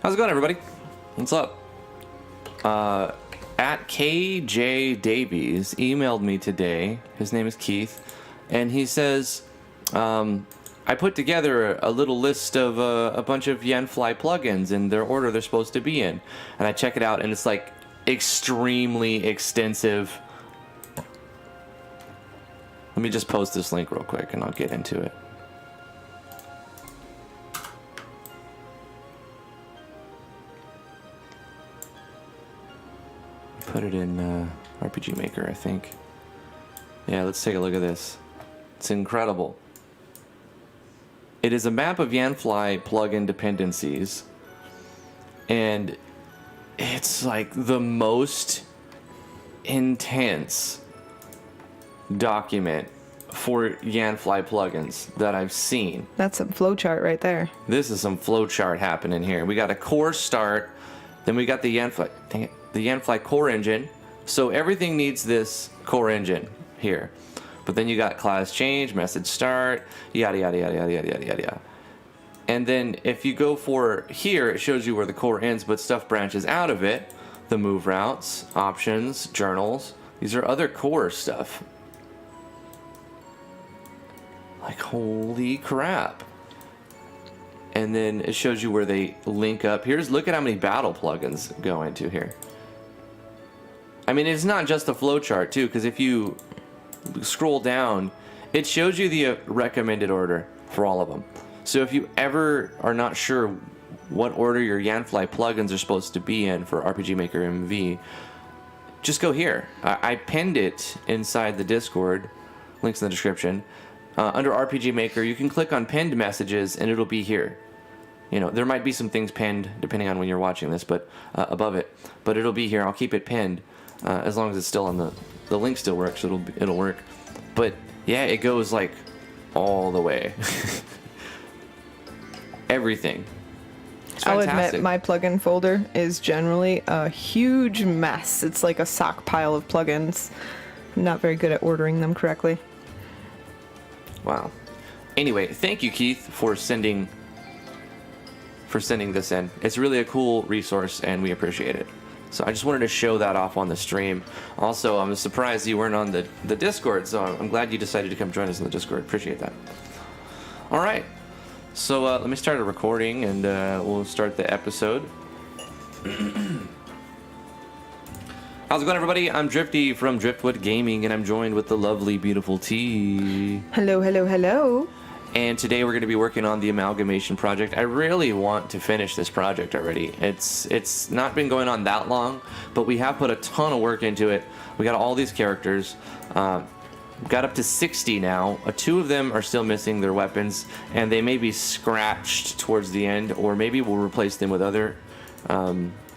How's it going, everybody? What's up? At KJ Davies emailed me today. His name is Keith, and he says, I put together a little list of a bunch of Yanfly plugins in their order they're supposed to be in. And I check it out, and it's like extremely extensive. Let me just post this link real quick, and I'll get into it. Put it in RPG Maker, I think. Yeah, let's take a look at this. It's incredible. It is a map of Yanfly plugin dependencies, and it's like the most intense document for Yanfly plugins that I've seen. That's some flowchart right there. This is some flowchart happening here. We got a core start, then we got the Yanfly, dang it, the Yanfly core engine. So everything needs this core engine here. But then you got class change, message start, yada yada yada yada yada yada yada. And then if you go for here, it shows you where the core ends, but stuff branches out of it. The move routes, options, journals. These are other core stuff. Like, holy crap. And then it shows you where they link up. Look at how many battle plugins go into here. I mean, it's not just a flowchart too, because if you scroll down, it shows you the recommended order for all of them. So if you ever are not sure what order your Yanfly plugins are supposed to be in for RPG Maker MV, just go here. I pinned it inside the Discord. Links in the description. Under RPG Maker, you can click on pinned messages and it'll be here. You know, there might be some things pinned depending on when you're watching this, but above it. But it'll be here. I'll keep it pinned as long as it's still on the link still works. It'll work. But yeah, it goes like all the way. Everything. I'll admit my plugin folder is generally a huge mess. It's like a sock pile of plugins. I'm not very good at ordering them correctly. Wow. Anyway, thank you, Keith, for sending this in. It's really a cool resource, and we appreciate it. So I just wanted to show that off on the stream. Also, I'm surprised you weren't on the Discord, so I'm glad you decided to come join us in the Discord. Appreciate that. All right. So let me start a recording, and we'll start the episode. How's it going, everybody? I'm Drifty from Driftwood Gaming, and I'm joined with the lovely, beautiful T. Hello, hello, hello. And today we're going to be working on the Amalgamation project. I really want to finish this project already. It's not been going on that long, but we have put a ton of work into it. We got all these characters. Got up to 60 now. 2 of them are still missing their weapons, and they may be scratched towards the end, or maybe we'll replace them with other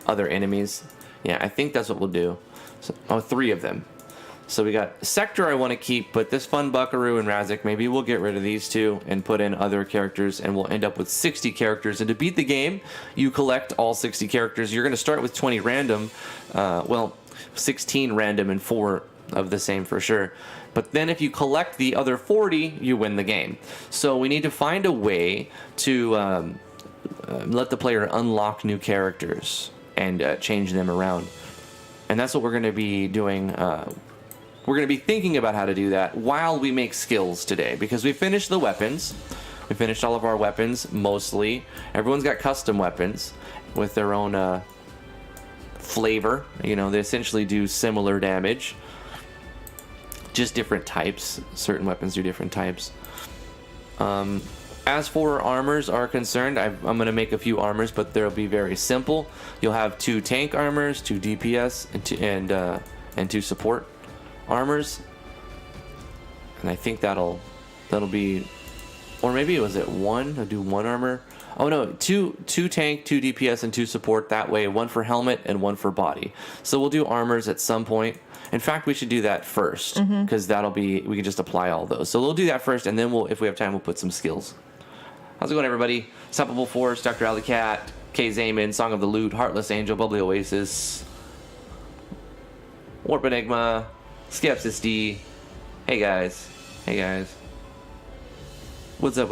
enemies. Yeah, I think that's what we'll do. So, 3 of them. So we got Sector I want to keep, but this Fun Buckaroo and Razik, maybe we'll get rid of these 2 and put in other characters, and we'll end up with 60 characters. And to beat the game, you collect all 60 characters. You're going to start with 20 random, 16 random and 4 of the same for sure. But then if you collect the other 40, you win the game. So we need to find a way to let the player unlock new characters and change them around. And that's what we're going to be doing. We're going to be thinking about how to do that while we make skills today, because we finished the weapons. We finished all of our weapons, mostly. Everyone's got custom weapons with their own flavor. You know, they essentially do similar damage, just different types. Certain weapons do different types. As for armors are concerned, I'm going to make a few armors, but they'll be very simple. You'll have 2 tank armors, 2 DPS, and 2 support armors. And I think that'll be, or maybe it was at 1. I'll do 1 armor. Oh no, 2 tank, 2 DPS, and 2 support. That way, 1 for helmet and 1 for body. So we'll do armors at some point. In fact, we should do that first, because that'll be, we can just apply all those. So we'll do that first, and then if we have time, we'll put some skills. How's it going, everybody? Stoppable Force, Dr. Alley Cat, K Zayman, Song of the Loot, Heartless Angel, Bubbly Oasis, Warp Enigma, Skepsis D. Hey guys. Hey guys. What's up?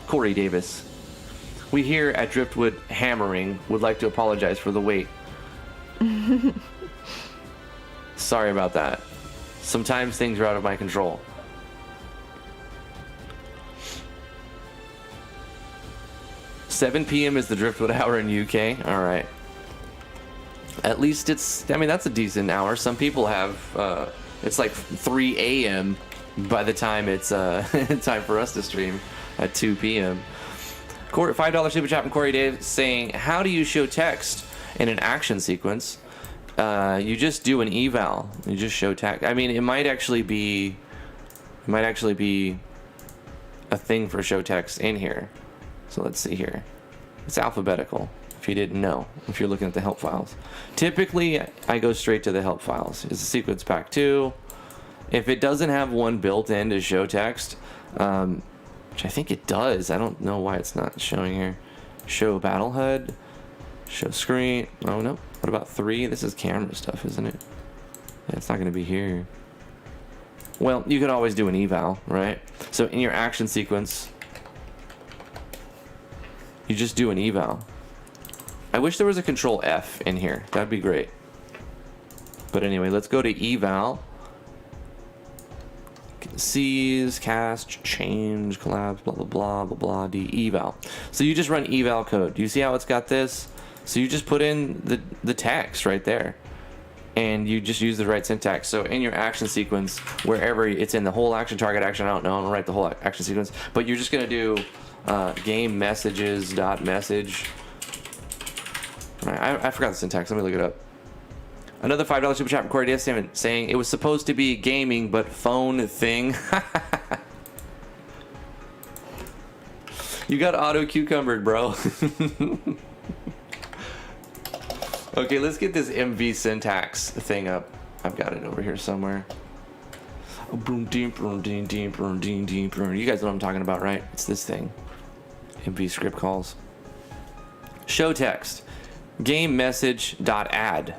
Corey Davis. We here at Driftwood Hammering would like to apologize for the wait. Sorry about that. Sometimes things are out of my control. $7 p.m. is the Driftwood hour in UK. All right. At least it's, I mean, that's a decent hour. Some people have, it's like 3 a.m. by the time it's time for us to stream at 2 p.m. $5 super chat from Corey Dave saying, how do you show text in an action sequence? You just do an eval. You just show text. I mean, it might actually be a thing for show text in here. So let's see here. It's alphabetical, if you didn't know, if you're looking at the help files. Typically, I go straight to the help files. It's a sequence pack 2. If it doesn't have one built in to show text, which I think it does. I don't know why it's not showing here. Show battle HUD. Show screen. Oh, no. What about 3? This is camera stuff, isn't it? Yeah, it's not going to be here. Well, you could always do an eval, right? So in your action sequence, you just do an eval. I wish there was a control F in here. That'd be great. But anyway, let's go to eval. Seize, cast, change, collapse, blah, blah, blah, blah, blah, D, eval. So you just run eval code. Do you see how it's got this? So you just put in the text right there. And you just use the right syntax. So in your action sequence, wherever it's in the whole action, target action, I don't know, I'm gonna write the whole action sequence. But you're just gonna do game messages dot message. I forgot the syntax. Let me look it up. Another $5 super chat from Corey Diaz saying it was supposed to be gaming, but phone thing. You got auto cucumbered, bro. Okay, let's get this MV syntax thing up. I've got it over here somewhere. You guys know what I'm talking about, right? It's this thing. MV script calls. Show text. Game message dot add.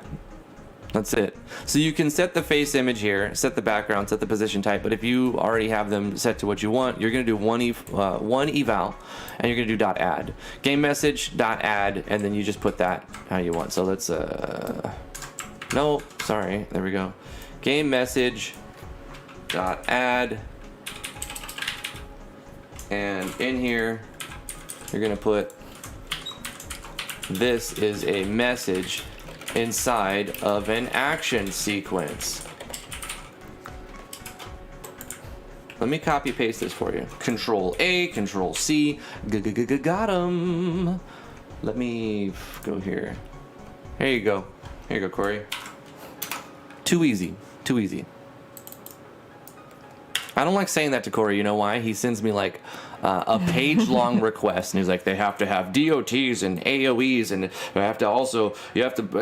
That's it. So you can set the face image here, set the background, set the position type, but if you already have them set to what you want, you're going to do one eval, and you're going to do .add. Game message .add, and then you just put that how you want. So let's, no, sorry, there we go. Game message .add, and in here, you're going to put, this is a message inside of an action sequence. Let me copy paste this for you. Control A, Control C. Got 'em. Let me go here. Here you go. Here you go, Corey. Too easy. Too easy. I don't like saying that to Corey. You know why? He sends me like a page-long request, and he's like, they have to have DOTs and AOEs, and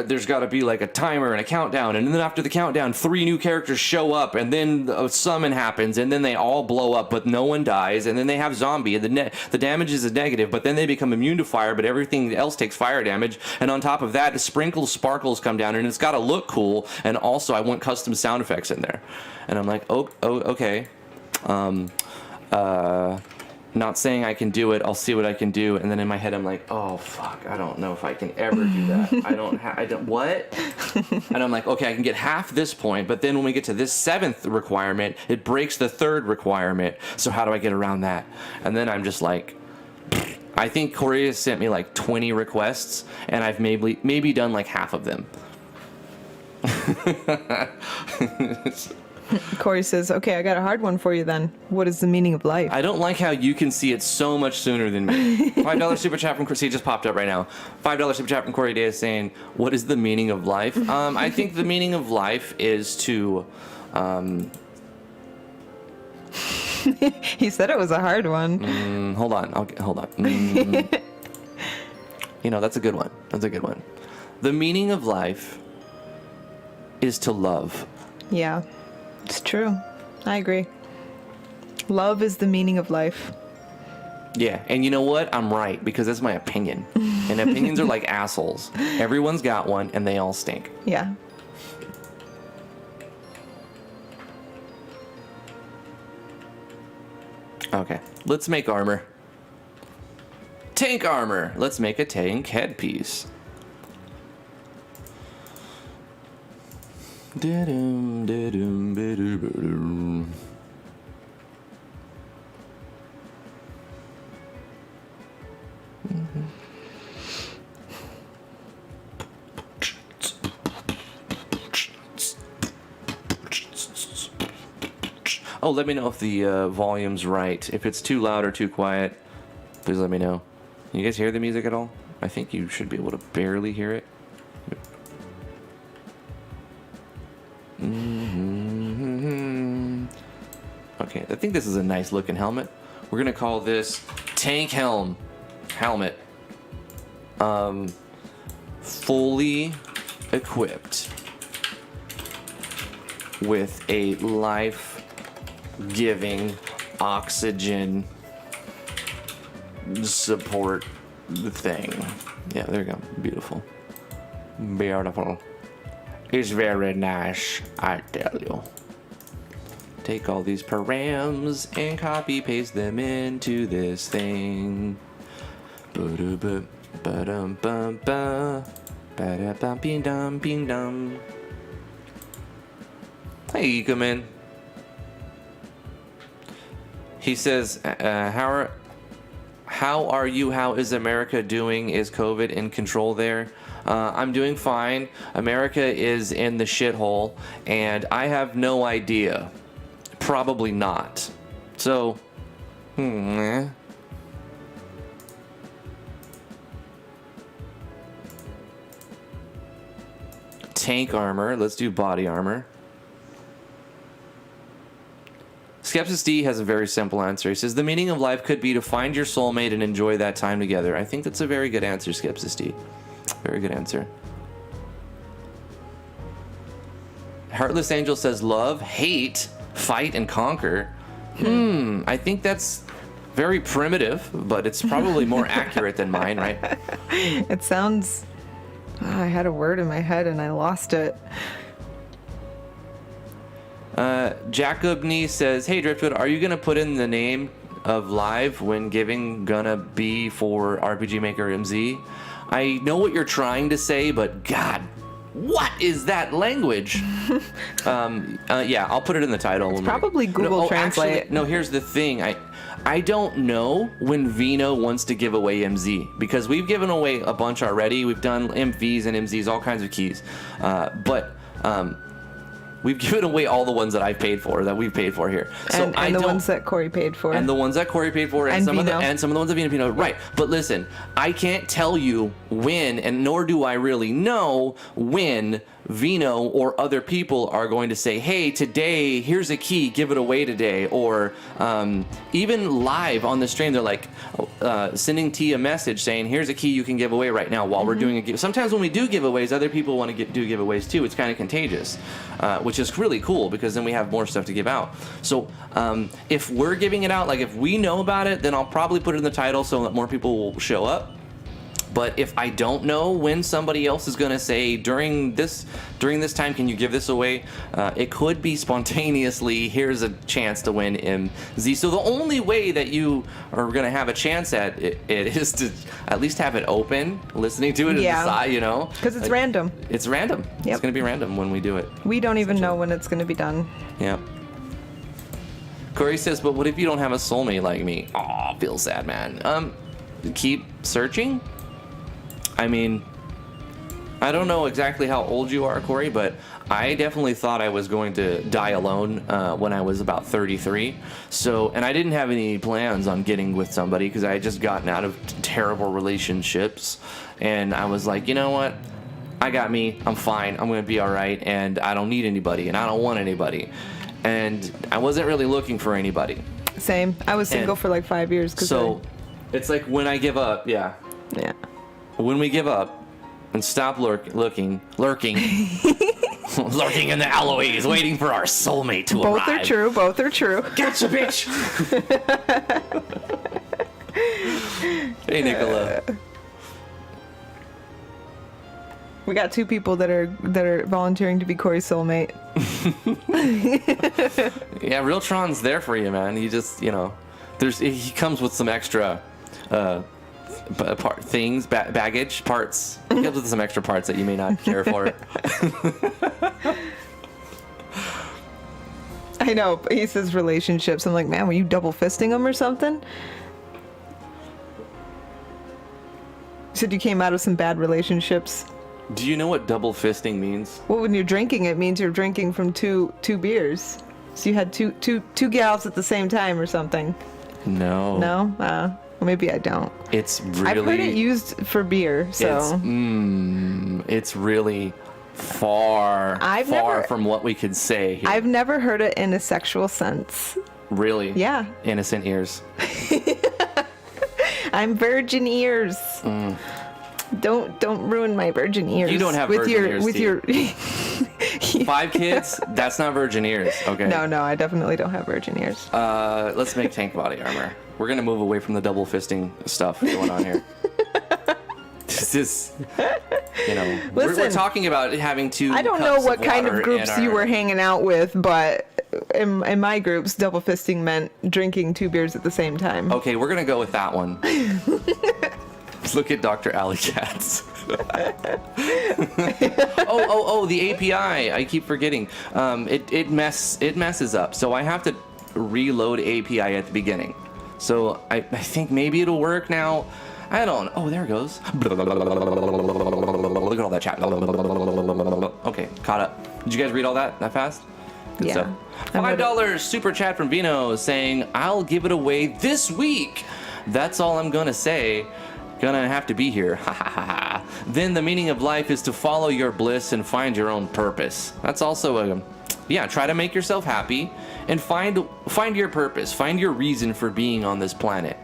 there's got to be like a timer and a countdown, and then after the countdown, 3 new characters show up, and then a summon happens, and then they all blow up, but no one dies, and then they have zombie, and the damage is a negative, but then they become immune to fire, but everything else takes fire damage, and on top of that, sparkles come down, and it's got to look cool, and also I want custom sound effects in there. And I'm like, oh okay. Not saying I can do it. I'll see what I can do. And then in my head, I'm like, oh fuck, I don't know if I can ever do that. I don't. What? And I'm like, okay, I can get half this point, but then when we get to this 7th requirement, it breaks the 3rd requirement. So how do I get around that? And then I'm just like, I think Corey has sent me like 20 requests, and I've maybe done like half of them. Corey says, okay, I got a hard one for you then. What is the meaning of life? I don't like how you can see it so much sooner than me. $5 super chat from Corey. Just popped up right now. $5 super chat from Corey Day saying, what is the meaning of life? I think the meaning of life is to He said it was a hard one. Hold on. Hold on. That's a good one. That's a good one. The meaning of life is to love. Yeah, it's true. I agree. Love is the meaning of life. Yeah, and you know what? I'm right, because that's my opinion. And opinions are like assholes. Everyone's got one, and they all stink. Yeah. Okay, let's make armor. Tank armor. Let's make a tank headpiece. Da-dum, da-dum, ba-dum. Oh, let me know if the volume's right. If it's too loud or too quiet, please let me know. You guys hear the music at all? I think you should be able to barely hear it. Okay, I think this is a nice looking helmet. We're gonna call this Tank Helmet. Fully equipped with a life-giving oxygen support thing. Yeah, there you go. Beautiful. Beautiful. It's very nice, I tell you. Take all these params and copy paste them into this thing. Ba-da-ba, ba-dum-bum-ba, ba-da-bum-ping-dum-ping-dum. Hey, you come in. He says, how are you? How is America doing? Is COVID in control there? I'm doing fine. America is in the shithole, and I have no idea. Probably not. So, Tank armor. Let's do body armor. Skepsis D has a very simple answer. He says, the meaning of life could be to find your soulmate and enjoy that time together. I think that's a very good answer, Skepsis D. Very good answer. Heartless Angel says, love, hate, fight, and conquer. I think that's very primitive, but it's probably more accurate than mine, right? It sounds... I had a word in my head and I lost it. Jacob Nee says, hey Driftwood, are you gonna put in the name of live when giving gonna be for RPG Maker MZ? I know what you're trying to say, but God, what is that language? Yeah, I'll put it in the title. It's probably Google Translate. Actually, no, here's the thing. I don't know when Vino wants to give away MZ, because we've given away a bunch already. We've done MVs and MZs, all kinds of keys. But we've given away all the ones that I've paid for, that we've paid for here. So and the ones that Corey paid for. And the ones that Corey paid for, and some of the ones that Vino paid for. Right. But listen, I can't tell you when, and nor do I really know when Vino or other people are going to say, hey, today, here's a key, give it away today. Or even live on the stream, they're like sending T a message saying, here's a key you can give away right now while we're doing a give. Sometimes when we do giveaways, other people want to do giveaways too. It's kind of contagious, which is really cool, because then we have more stuff to give out. So if we're giving it out, like if we know about it, then I'll probably put it in the title so that more people will show up. But if I don't know when somebody else is going to say during this time, can you give this away? It could be spontaneously, here's a chance to win MZ. So the only way that you are going to have a chance at it is to at least have it open, listening to it and decide, Because it's random. It's random. Yep. It's going to be random when we do it. We don't even know when it's going to be done. Yeah. Corey says, but what if you don't have a soulmate like me? Aw, feel sad, man. Keep searching? I mean, I don't know exactly how old you are, Corey, but I definitely thought I was going to die alone when I was about 33. And I didn't have any plans on getting with somebody, because I had just gotten out of terrible relationships. And I was like, you know what? I got me. I'm fine. I'm going to be all right. And I don't need anybody, and I don't want anybody. And I wasn't really looking for anybody. Same. I was single for like 5 years. It's like when I give up, yeah. Yeah. When we give up and stop lurking, lurking in the alleyways, waiting for our soulmate to arrive. Both are true. Gotcha, bitch! Hey, Nicola. We got 2 people that are volunteering to be Corey's soulmate. Yeah, Real Tron's there for you, man. He just, he comes with some extra baggage, parts. He comes with some extra parts that you may not care for. I know. He says relationships. I'm like, man, were you double fisting them or something? You said you came out of some bad relationships. Do you know what double fisting means? Well, when you're drinking, it means you're drinking from two beers. So you had two gals at the same time or something. No. No? Well, maybe I don't. It's really... I've heard it used for beer, so... It's really far from what we could say here. I've never heard it in a sexual sense. Really? Yeah. Innocent ears. I'm virgin ears. Don't ruin my virgin ears. You don't have virgin ears. With your 5 kids? That's not virgin ears. Okay. No, I definitely don't have virgin ears. Let's make tank body armor. We're gonna move away from the double fisting stuff going on here. This is, Listen, we're talking about having 2. I don't know what kind of groups you were hanging out with, but in my groups, double fisting meant drinking 2 beers at the same time. Okay, we're gonna go with that one. Look at Dr. Alley Cats. oh, the API. I keep forgetting. It messes up. So I have to reload API at the beginning. So I think maybe it'll work now. I don't know. Oh, there it goes. Look at all that chat. Okay, caught up. Did you guys read all that fast? Good yeah. stuff. $5 super chat from Vino saying, I'll give it away this week. That's all I'm gonna say. Gonna have to be here. Ha ha ha ha. Then the meaning of life is to follow your bliss and find your own purpose. That's also try to make yourself happy and find your purpose. Find your reason for being on this planet.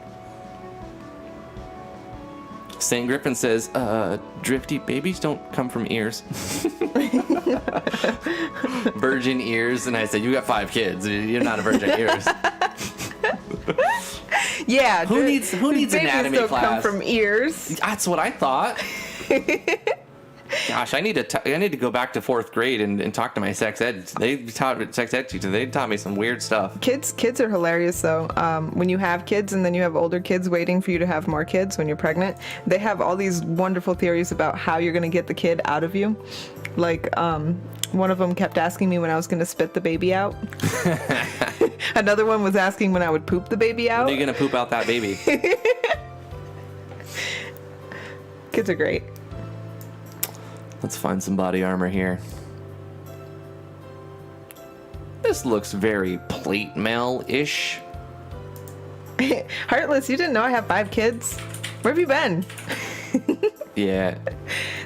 St. Griffin says, Drifty, babies don't come from ears. Virgin ears. And I said, you got 5 kids. You're not a virgin ears. Yeah. Who needs anatomy don't class? Come from ears. That's what I thought. Gosh, I need to go back to 4th grade and talk to my sex ed teacher. They taught me some weird stuff. Kids are hilarious though. When you have kids and then you have older kids waiting for you to have more kids when you're pregnant, they have all these wonderful theories about how you're going to get the kid out of you. Like, one of them kept asking me when I was going to spit the baby out. Another one was asking when I would poop the baby out. When are you going to poop out that baby? Kids are great. Let's find some body armor here. This looks very plate mail-ish. Heartless, you didn't know I have 5 kids? Where have you been? Yeah.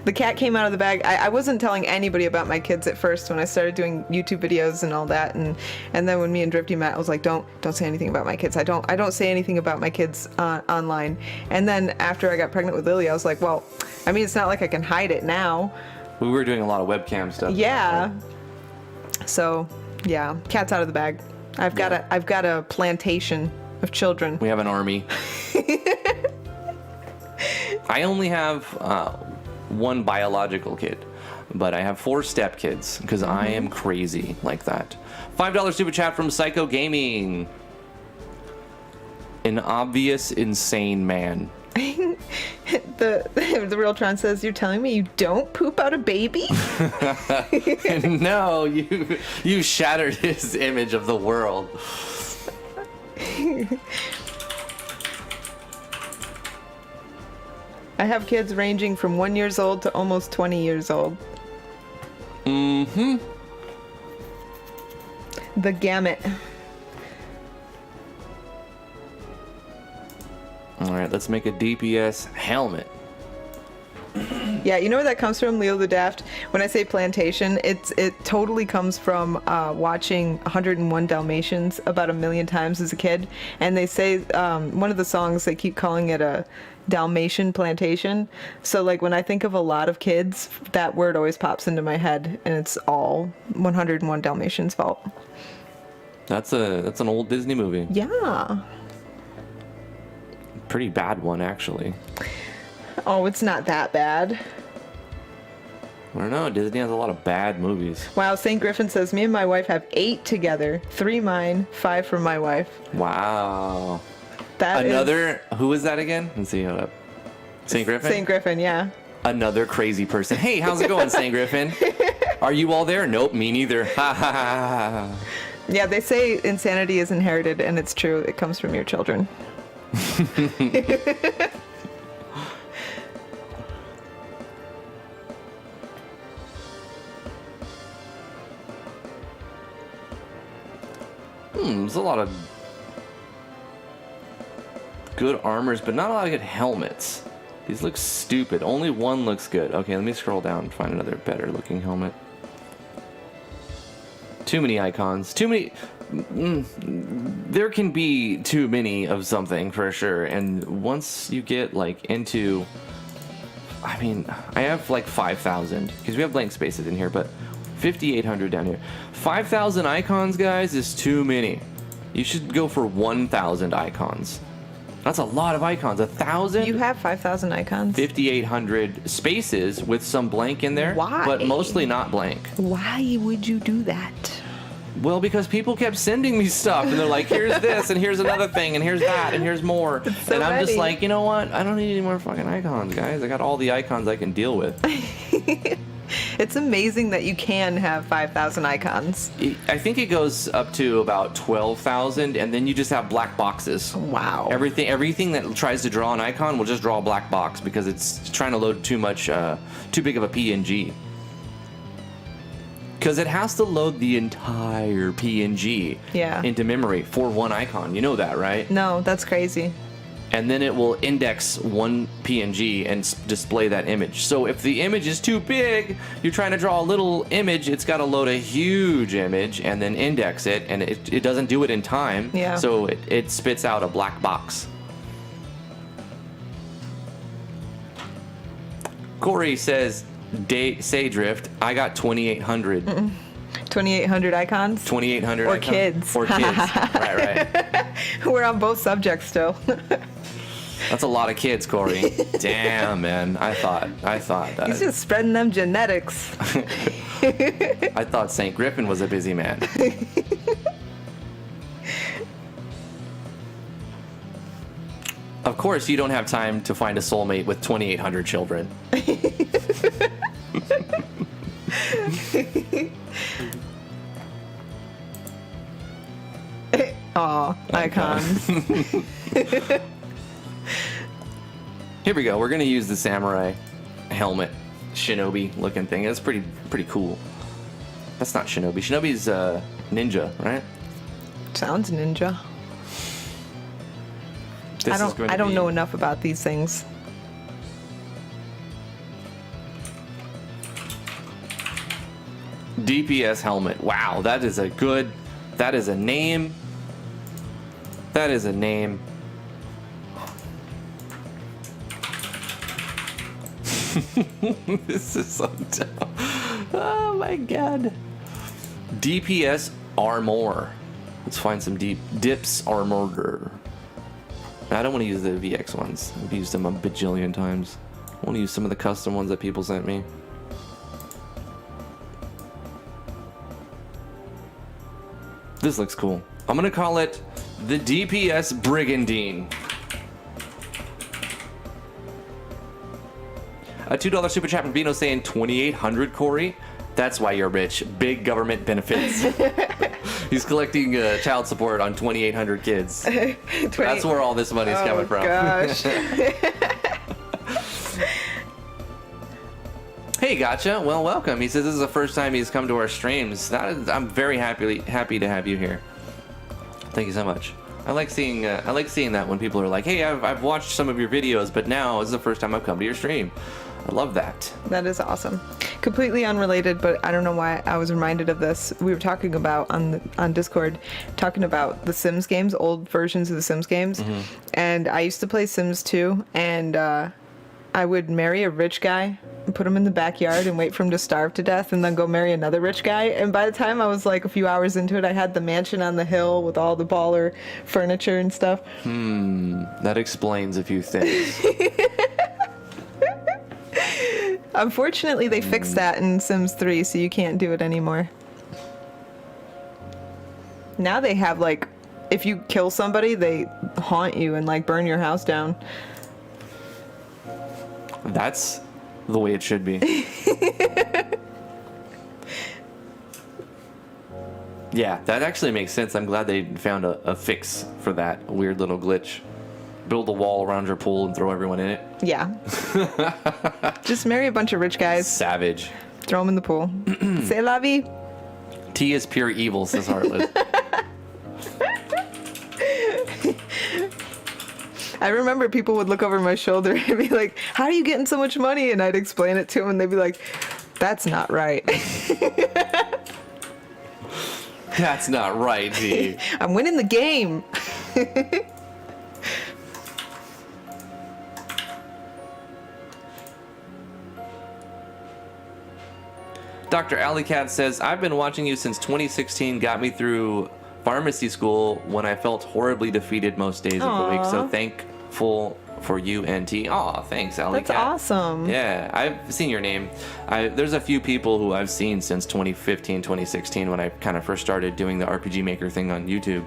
The cat came out of the bag. I wasn't telling anybody about my kids at first when I started doing YouTube videos and all that, and then when me and Drifty met, I was like, don't say anything about my kids. I don't say anything about my kids online. And then after I got pregnant with Lily, I was like, well, I mean, it's not like I can hide it now. We were doing a lot of webcam stuff. Yeah. So, yeah, cat's out of the bag. I've got a plantation of children. We have an army. I only have 1 biological kid, but I have 4 step kids because I am crazy like that. $5 super chat from Psycho Gaming. An obvious insane man. The real Tron says, you're telling me you don't poop out a baby? No, you shattered his image of the world. I have kids ranging from 1 year old to almost 20 years old. Mm-hmm. The gamut. All right, let's make a DPS helmet. Yeah, you know where that comes from, Leo the Daft? When I say plantation, it totally comes from watching 101 Dalmatians about 1,000,000 times as a kid. And they say, one of the songs, they keep calling it a Dalmatian plantation. So like when I think of a lot of kids, that word always pops into my head, and it's all 101 Dalmatians' fault. That's an old Disney movie. Yeah. Pretty bad one, actually. Oh, it's not that bad. I don't know. Disney has a lot of bad movies. Wow, St. Griffin says, me and my wife have 8 together. 3 mine, 5 from my wife. Wow. That Who was that again? Let's see. Hold up. St. Griffin? St. Griffin, yeah. Another crazy person. Hey, how's it going, St. Griffin? Are you all there? Nope, me neither. Ha ha ha. Yeah, they say insanity is inherited, and it's true. It comes from your children. There's a lot of good armors, but not a lot of good helmets. These look stupid. Only one looks good. Okay, let me scroll down and find another better looking helmet. Too many icons. Too many. There can be too many of something for sure. And once you get like into, I mean, I have like 5,000 because we have blank spaces in here, but 5,800 down here. 5,000 icons, guys, is too many. You should go for 1,000 icons. That's a lot of icons. 1,000? You have 5,000 icons? 5,800 spaces with some blank in there. Why? But mostly not blank. Why would you do that? Well, because people kept sending me stuff, and they're like, here's this, and here's another thing, and here's that, and here's more. So and I'm many. just like, you know what? I don't need any more fucking icons, guys. I got all the icons I can deal with. It's amazing that you can have 5,000 icons. I think it goes up to about 12,000, and then you just have black boxes. Wow. Everything that tries to draw an icon will just draw a black box because it's trying to load too big of a PNG. Because it has to load the entire PNG into memory for one icon. You know that, right? No, that's crazy. And then it will index one PNG and display that image. So if the image is too big, you're trying to draw a little image, it's got to load a huge image and then index it, and it doesn't do it in time. Yeah. So it spits out a black box. Corey says, say Drift, I got 2,800. 2,800 icons? 2,800 Or icons. kids. Or kids. Right. We're on both subjects still. That's a lot of kids, Corey. Damn, man. I thought He's just spreading them genetics. I thought St. Griffin was a busy man. Of course, you don't have time to find a soulmate with 2,800 children. Aw, icons. Here we go. We're gonna use the samurai helmet, shinobi looking thing. It's pretty cool. That's not shinobi. Shinobi's ninja, right? Sounds ninja. I don't know enough about these things. DPS helmet. Wow, that is a name. That is a name. This is so dumb. Oh my god. DPS armor. Let's find some dips armor. I don't want to use the VX ones. I've used them a bajillion times. I want to use some of the custom ones that people sent me. This looks cool. I'm gonna call it the DPS Brigandine. A $2 super chat from Vino saying 2,800, Corey. That's why you're rich. Big government benefits. He's collecting child support on 2,800 kids. That's where all this money is coming from. Gosh. Hey, gotcha. Well, welcome. He says this is the first time he's come to our streams. I'm very happy to have you here. Thank you so much. I like seeing that when people are like, "Hey, I've watched some of your videos, but now this is the first time I've come to your stream." I love that. That is awesome. Completely unrelated, but I don't know why I was reminded of this. We were talking about on Discord, talking about the Sims games, old versions of the Sims games, and I used to play Sims 2, and I would marry a rich guy, put him in the backyard, and wait for him to starve to death, and then go marry another rich guy. And by the time I was like a few hours into it, I had the mansion on the hill with all the baller furniture and stuff. That explains a few things. Unfortunately, they fixed that in Sims 3, so you can't do it anymore. Now they have, like, if you kill somebody, they haunt you and, like, burn your house down. That's the way it should be. Yeah, that actually makes sense. I'm glad they found a fix for that weird little glitch. Build a wall around your pool and throw everyone in it. Yeah. Just marry a bunch of rich guys. Savage. Throw them in the pool. C'est la vie. Tea is pure evil, says Heartless. I remember people would look over my shoulder and be like, how are you getting so much money? And I'd explain it to them and they'd be like, that's not right. That's not right, G. I'm winning the game. Dr. Alley Cat says, I've been watching you since 2016, got me through pharmacy school when I felt horribly defeated most days of the week. So thankful for you and T. Aw, thanks, Alley That's Cat. awesome. Yeah, I've seen your name. There's a few people who I've seen since 2015, 2016 when I kind of first started doing the RPG Maker thing on YouTube.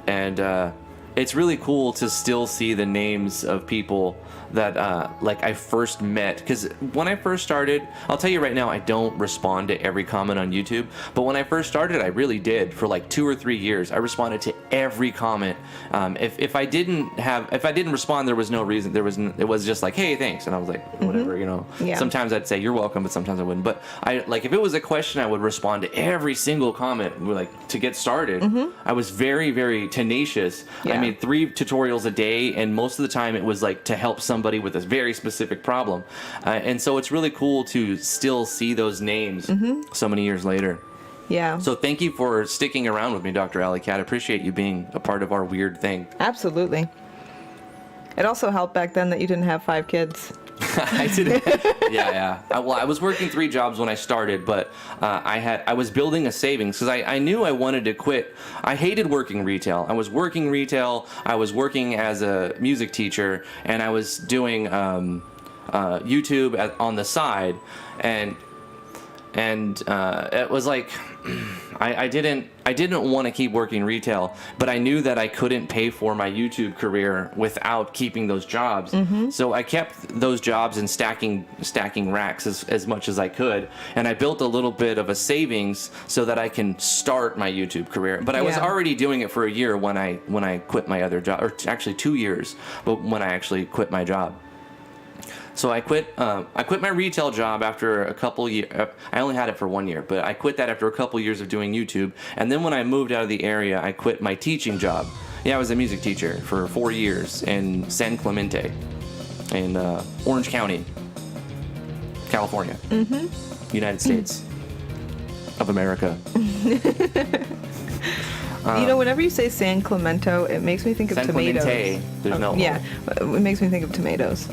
And it's really cool to still see the names of people that like I first met, because when I first started, I'll tell you right now, I don't respond to every comment on YouTube, but when I first started, I really did. For like 2 or 3 years, I responded to every comment. If I didn't respond, there was no reason. It was just like, hey, thanks, and I was like, whatever, you know. Yeah. Sometimes I'd say you're welcome, but sometimes I wouldn't. But I, like, if it was a question, I would respond to every single comment, like, to get started. I was very, very tenacious. Yeah. I made 3 tutorials a day, and most of the time it was like to help somebody with a very specific problem. And so it's really cool to still see those names so many years later. Yeah. So thank you for sticking around with me, Dr. Alley Cat. I appreciate you being a part of our weird thing. Absolutely. It also helped back then that you didn't have 5 kids. I didn't. Yeah. Well, I was working 3 jobs when I started, but I was building a savings because I knew I wanted to quit. I hated working retail. I was working retail. I was working as a music teacher, and I was doing YouTube on the side, and it was like I didn't want to keep working retail, but I knew that I couldn't pay for my YouTube career without keeping those jobs. So I kept those jobs and stacking racks as much as I could, and I built a little bit of a savings so that I can start my YouTube career. But I was already doing it for a year when I quit my other job, or actually 2 years, but when I actually quit my job. So I quit my retail job after a couple years. I only had it for 1 year, but I quit that after a couple years of doing YouTube. And then when I moved out of the area, I quit my teaching job. Yeah, I was a music teacher for 4 years in San Clemente, in Orange County, California, United States of America. You know, whenever you say San Clemento, it makes me think of San tomatoes. Clemente. There's no. Yeah, it makes me think of tomatoes.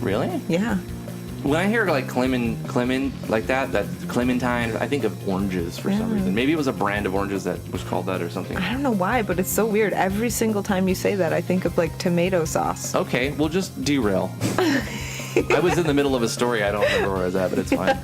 Really? Yeah. When I hear like Clement like that Clementine, I think of oranges for some reason. Maybe it was a brand of oranges that was called that or something. I don't know why, but it's so weird. Every single time you say that, I think of like tomato sauce. Okay, we'll just derail. I was in the middle of a story. I don't remember where I was at, but it's fine.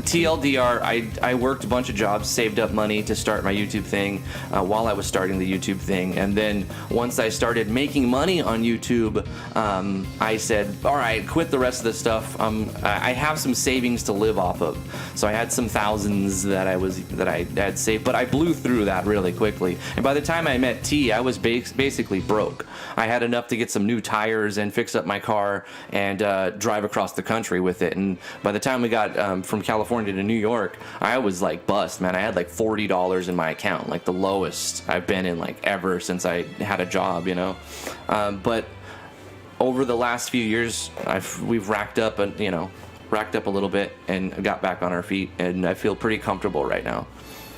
TLDR, I worked a bunch of jobs, saved up money to start my YouTube thing while I was starting the YouTube thing. And then once I started making money on YouTube, I said, all right, quit the rest of this stuff. I have some savings to live off of. So I had some thousands that I had saved, but I blew through that really quickly. And by the time I met T, I was basically broke. I had enough to get some new tires and fix up my car and drive across the country with it. And by the time we got from California to New York, I was like bust, man. I had like $40 in my account, like the lowest I've been in like ever since I had a job, you know. But over the last few years, we've racked up a little bit and got back on our feet, and I feel pretty comfortable right now.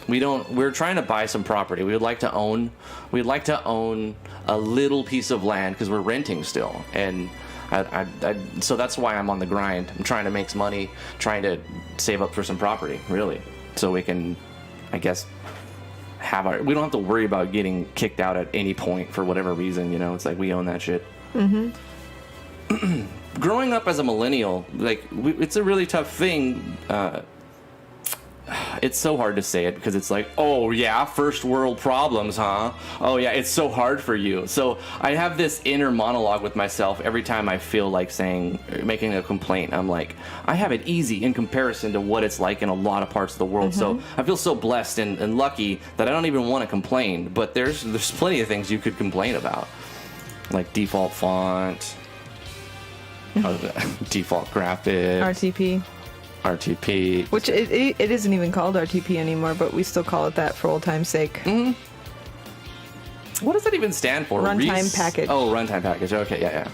We're trying to buy some property. We'd like to own a little piece of land because we're renting still, and so that's why I'm on the grind. I'm trying to make some money, trying to save up for some property, really, so we can, I guess, we don't have to worry about getting kicked out at any point for whatever reason. It's like we own that shit. Growing up as a millennial, it's a really tough thing. It's so hard to say it because it's like, oh yeah, first world problems, huh? Oh yeah, it's so hard for you. So I have this inner monologue with myself every time I feel like making a complaint. I'm like, I have it easy in comparison to what it's like in a lot of parts of the world. So I feel so blessed and lucky that I don't even want to complain. But there's plenty of things you could complain about, like default font, default graphics, RTP. Which it isn't even called RTP anymore, but we still call it that for old time's sake. What does that even stand for? Runtime package. Oh, runtime package. Okay, yeah.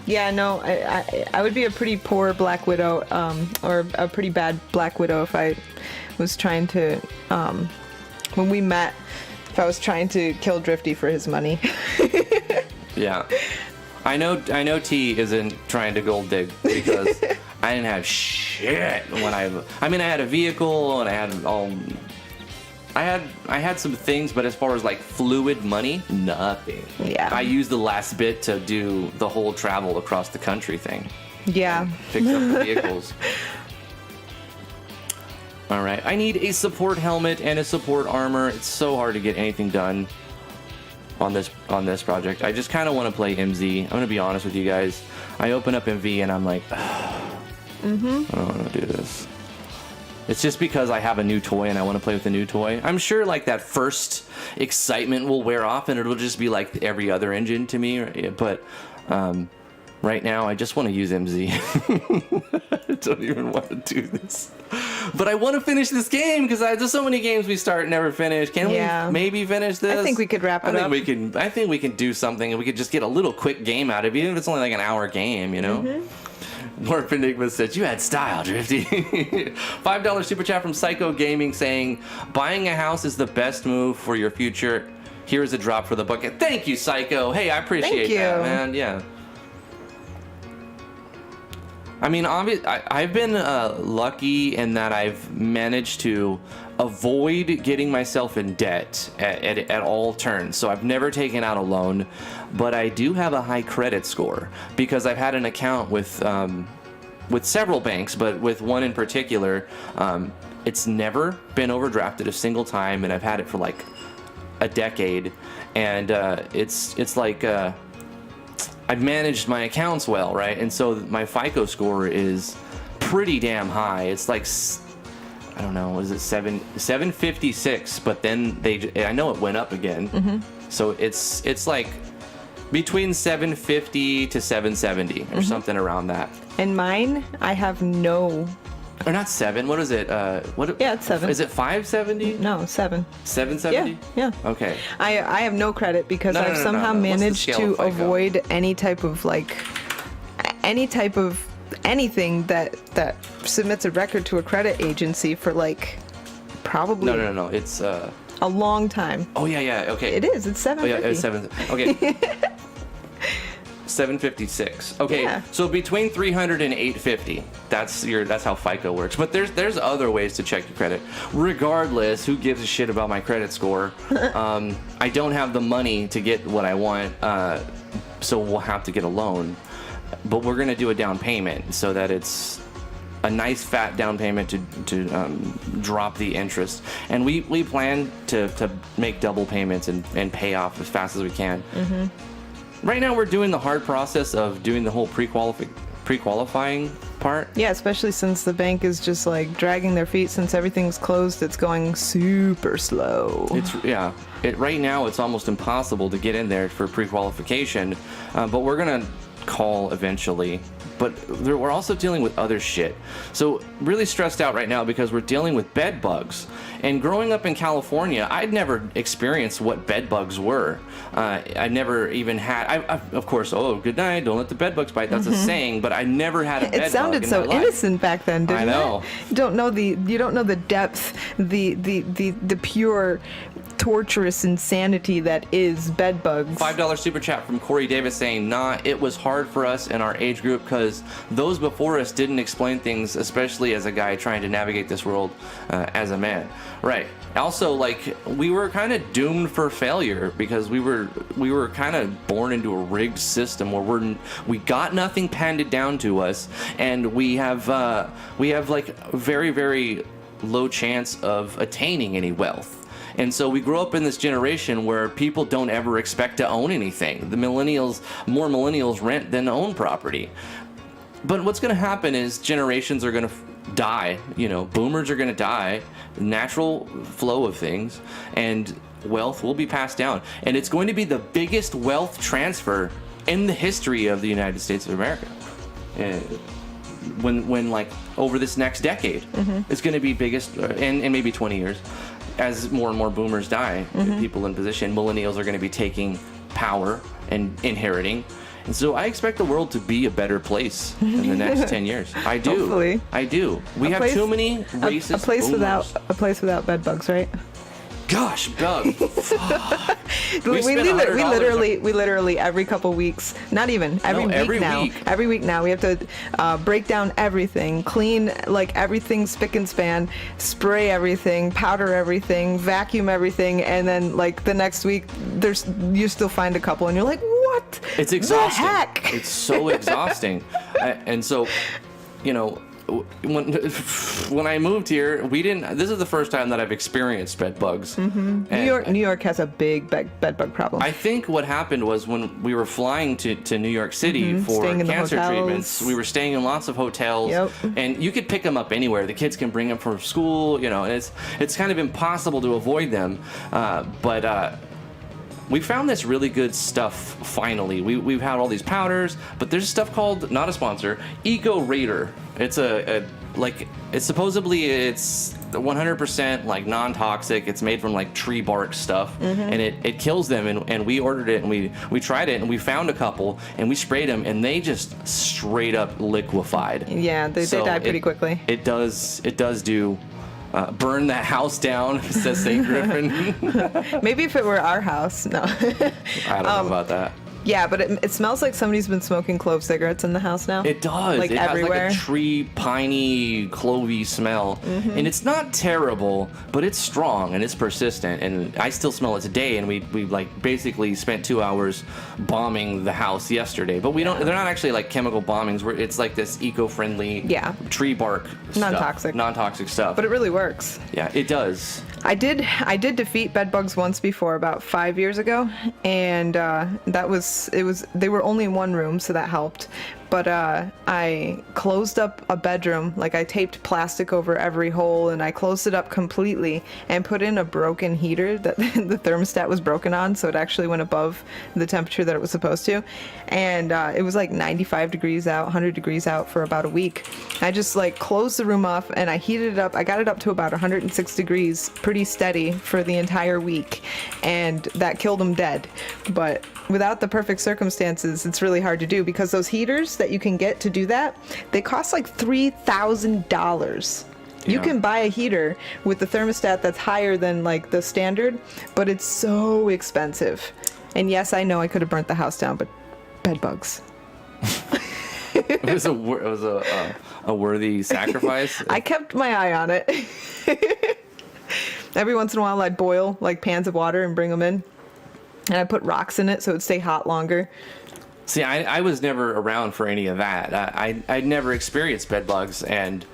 Yeah, no, I would be a pretty poor Black Widow, or a pretty bad Black Widow if I was trying to, when we met, if I was trying to kill Drifty for his money. Yeah. I know T isn't trying to gold dig because I didn't have shit when I had a vehicle and I had some things, but as far as like fluid money, nothing. Yeah. I used the last bit to do the whole travel across the country thing. Yeah. Fix up the vehicles. All right. I need a support helmet and a support armor. It's so hard to get anything done on this project. I just kind of want to play MZ. I'm going to be honest with you guys. I open up MV and I'm like, I don't want to do this. It's just because I have a new toy and I want to play with the new toy. I'm sure like that first excitement will wear off and it'll just be like every other engine to me. But right now I just want to use MZ. I don't even want to do this. But I want to finish this game because there's so many games we start and never finish. Can we maybe finish this? I think we could wrap it up. I think we can do something and we could just get a little quick game out of it, even if it's only like an hour game, Warp Enigma says, you had style, Drifty. $5 super chat from Psycho Gaming saying, buying a house is the best move for your future. Here's a drop for the bucket. Thank you, Psycho. Hey, I appreciate that, man. Yeah. I mean, I've been lucky in that I've managed to avoid getting myself in debt at all turns. So I've never taken out a loan, but I do have a high credit score because I've had an account with several banks, but with one in particular, it's never been overdrafted a single time, and I've had it for like a decade, and it's like. I've managed my accounts well, right? And so my FICO score is pretty damn high. It's like, I don't know, is it 756? But then I know it went up again. So it's like between 750 to 770 or something around that. And mine, I have no. Or not 7. What is it? Yeah, it's 7. Is it 570? No, 7. 770? Yeah. Okay. I have no credit because I've somehow managed to avoid any type of anything that submits a record to a credit agency for like probably No. It's a long time. Oh yeah. Okay. It is. It's 750. Oh yeah, it's 7. Okay. 756. Okay, Yeah. So between 300 and 850. That's how FICO works. But there's other ways to check your credit. Regardless, who gives a shit about my credit score? I don't have the money to get what I want, so we'll have to get a loan. But we're gonna do a down payment so that it's a nice fat down payment to drop the interest. And we plan to make double payments and pay off as fast as we can. Right now we're doing the hard process of doing the whole pre-qualifying part. Yeah, especially since the bank is just like dragging their feet since everything's closed. It's going super slow. Right now it's almost impossible to get in there for pre-qualification, but we're gonna call eventually. But we're also dealing with other shit. So really stressed out right now because we're dealing with bed bugs. And growing up in California, I'd never experienced what bed bugs were. I never even had, of course, oh, good night, don't let the bed bugs bite. That's a saying, but I never had a bed bug. It sounded so innocent back then, didn't it? I know. You don't know the depth, the pure torturous insanity that is bed bugs. $5 super chat from Corey Davis saying, nah, it was hard for us in our age group because those before us didn't explain things, especially as a guy trying to navigate this world as a man. Right. Also, like, we were kind of doomed for failure because we were kind of born into a rigged system where we got nothing handed down to us, and we have like very, very low chance of attaining any wealth. And so we grow up in this generation where people don't ever expect to own anything. More millennials rent than own property. But what's going to happen is generations are going to die. You know, boomers are going to die, natural flow of things, and wealth will be passed down. And it's going to be the biggest wealth transfer in the history of the United States of America. When like over this next decade, it's going to be biggest, and maybe 20 years. As more and more boomers die, people in position, millennials are going to be taking power and inheriting. And so I expect the world to be a better place in the next 10 years. I do. Hopefully. I do. We have too many racist a place boomers. without bed bugs, right? Gosh, Doug. we literally every couple weeks, not even every week now we have to break down everything, clean like everything spick and span, spray everything, powder everything, vacuum everything, and then like the next week you still find a couple and you're like, what? It's exhausting. The heck? It's so exhausting. And so, you know, when I moved here, this is the first time that I've experienced bed bugs. New York has a big bed bug problem. I think what happened was when we were flying to New York City for cancer treatments, we were staying in lots of hotels, and you could pick them up anywhere. The kids can bring them from school, you know, and it's kind of impossible to avoid them. But we found this really good stuff finally. We've had all these powders, but there's stuff called, not a sponsor, Eco Raider. It's it's supposedly 100% like non-toxic. It's made from like tree bark stuff, and it kills them. And we ordered it and we tried it and we found a couple and we sprayed them and they just straight up liquefied. Yeah, they die pretty quickly. It does do. Burn that house down, says St. Griffin. Maybe if it were our house, no. I don't know about that. Yeah, but it smells like somebody's been smoking clove cigarettes in the house now. It does. Like it everywhere. has like a tree, piney, clovey smell. And it's not terrible, but it's strong and it's persistent. And I still smell it today. And we like basically spent 2 hours bombing the house yesterday. But we don't. They're not actually like chemical bombings. It's like this eco-friendly tree bark stuff. Non-toxic stuff. But it really works. Yeah, it does. I did defeat bed bugs once before, about 5 years ago, and they were only in one room, so that helped. But I closed up a bedroom, like I taped plastic over every hole, and I closed it up completely and put in a broken heater that the thermostat was broken on, so it actually went above the temperature that it was supposed to. And it was like 95 degrees out, 100 degrees out for about a week. I just like closed the room off and I heated it up. I got it up to about 106 degrees, pretty steady for the entire week, and that killed them dead. But without the perfect circumstances, it's really hard to do because those heaters that you can get to do that, they cost like $3,000. You can buy a heater with the thermostat that's higher than like the standard, but it's so expensive. And yes, I know I could have burnt the house down, but bed bugs. It was a worthy sacrifice. I kept my eye on it. Every once in a while, I'd boil like pans of water and bring them in, and I put rocks in it so it'd stay hot longer. See, I was never around for any of that. I'd never experienced bed bugs, and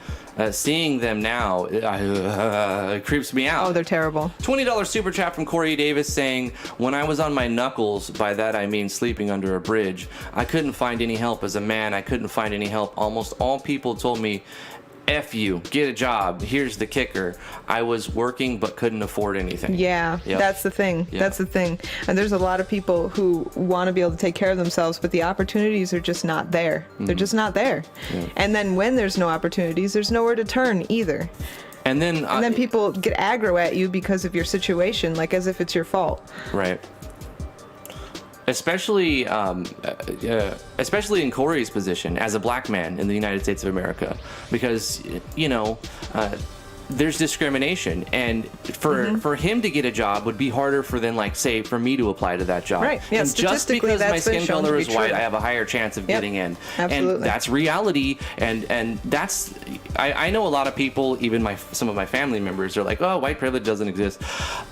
seeing them now it creeps me out. Oh, they're terrible. $20 super chat from Corey Davis saying, when I was on my knuckles, by that I mean sleeping under a bridge, I couldn't find any help as a man. I couldn't find any help. Almost all people told me F you, get a job. Here's the kicker. I was working but couldn't afford anything. Yeah, Yep. that's the thing. Yeah. That's the thing. And there's a lot of people who want to be able to take care of themselves, but the opportunities are just not there. They're just not there. Yeah. And then when there's no opportunities, there's nowhere to turn either. And then People get aggro at you because of your situation, like as if it's your fault. right. Especially in Corey's position as a black man in the United States of America, because there's discrimination, and for him to get a job would be harder than, like, say, for me to apply to that job. Right. Yeah, and just statistically, because my that's been skin shown to color be is white, true. I have a higher chance of getting in. Absolutely. And that's reality. And that's I know a lot of people, even some of my family members, are like, oh, white privilege doesn't exist.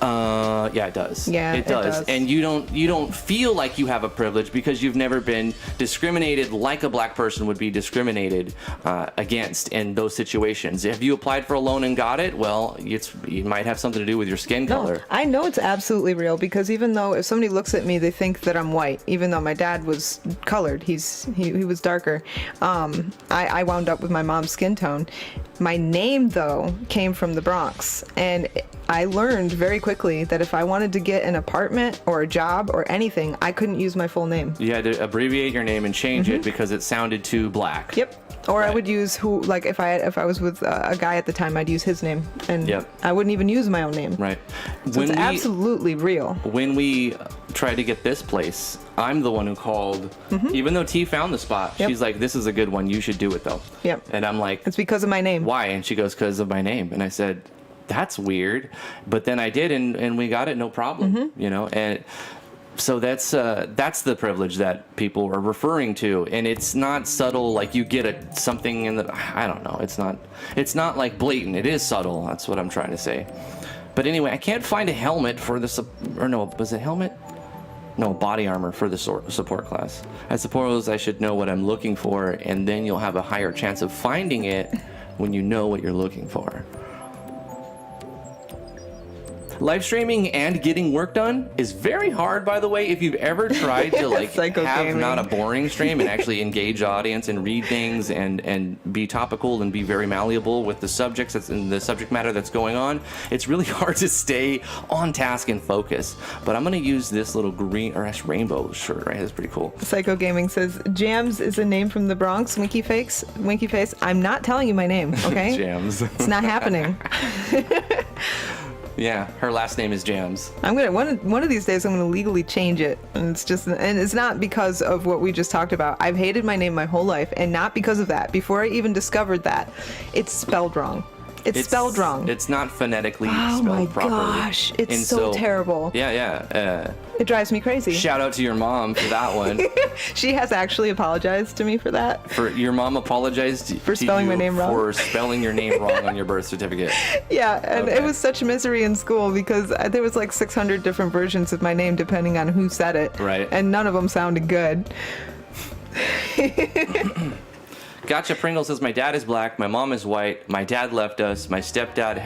Yeah, it does. Yeah, it does. And you don't feel like you have a privilege because you've never been discriminated like a black person would be discriminated against in those situations. Have you applied for a loan and got it? Well, it might have something to do with your skin color. No, I know it's absolutely real, because even though if somebody looks at me, they think that I'm white, even though my dad was colored. He was darker. I wound up with my mom's skin tone. My name, though, came from the Bronx, and I learned very quickly that if I wanted to get an apartment or a job or anything, I couldn't use my full name. You had to abbreviate your name and change it because it sounded too black. Yep. Or I Right. would use if I was with a guy at the time, I'd use his name, and Yep. I wouldn't even use my own name. Right. So it's absolutely real. When we tried to get this place, I'm the one who called, even though T found the spot. Yep. She's like, this is a good one. You should do it, though. Yep. And I'm like, It's because of my name. why? And she goes, because of my name. And I said, that's weird. But then I did, and we got it, no problem. And so that's the privilege that people are referring to, and it's not subtle. Like you get something in the, I don't know. It's not like blatant. It is subtle. That's what I'm trying to say. But anyway, I can't find a helmet for the was it helmet? No, body armor for the support class. I suppose I should know what I'm looking for, and then you'll have a higher chance of finding it when you know what you're looking for. Live streaming and getting work done is very hard, by the way. If you've ever tried to Psycho have gaming. not a boring stream and actually engage the audience and read things and be topical and be very malleable with the subjects that's in the subject matter that's going on, it's really hard to stay on task and focus. But I'm gonna use this little green or rainbow shirt, right? That's pretty cool. Psycho Gaming says, Jams is a name from the Bronx. Winky face. I'm not telling you my name, okay? Jams. It's not happening. Yeah, her last name is Jams. I'm gonna one of these days I'm gonna legally change it, and it's not because of what we just talked about. I've hated my name my whole life, and not because of that. Before I even discovered that, it's spelled wrong. It's spelled wrong. It's not phonetically Oh spelled my properly. gosh, it's And so terrible. Yeah. It drives me crazy. Shout out to your mom for that one. She has actually apologized to me for that. For your mom apologized For spelling to my you name wrong? for spelling your name wrong on your birth certificate. Yeah, and Okay. it was such misery in school because there was like 600 different versions of my name depending on who said it. Right. And none of them sounded good. Gotcha Pringle says, my dad is black, my mom is white, my dad left us, my stepdad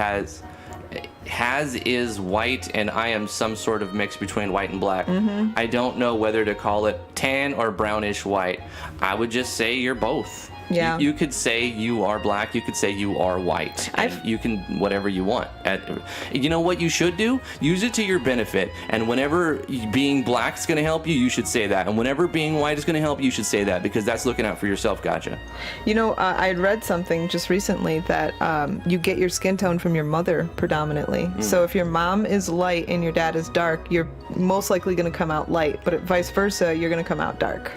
is white, and I am some sort of mix between white and black. I don't know whether to call it tan or brownish white. I would just say you're both. Yeah. You could say you are black, you could say you are white. And you can whatever you want. You know what you should do? Use it to your benefit. And whenever being black is going to help you, you should say that. And whenever being white is going to help you, you should say that, because that's looking out for yourself. Gotcha. You know, I had read something just recently that you get your skin tone from your mother predominantly. So if your mom is light and your dad is dark, you're most likely going to come out light, but vice versa, you're going to come out dark.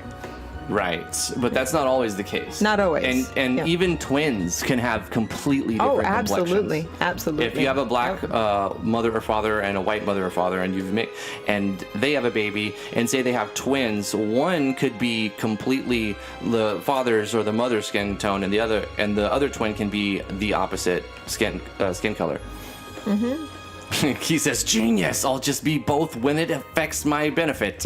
Right, but that's not always the case. Not always. And Yeah. even twins can have completely different absolutely, complexions. absolutely. If you have a black mother or father and a white mother or father, and and they have a baby, and say they have twins, one could be completely the father's or the mother's skin tone, and the other twin can be the opposite skin color. Mm-hmm. He says, genius, I'll just be both when it affects my benefit.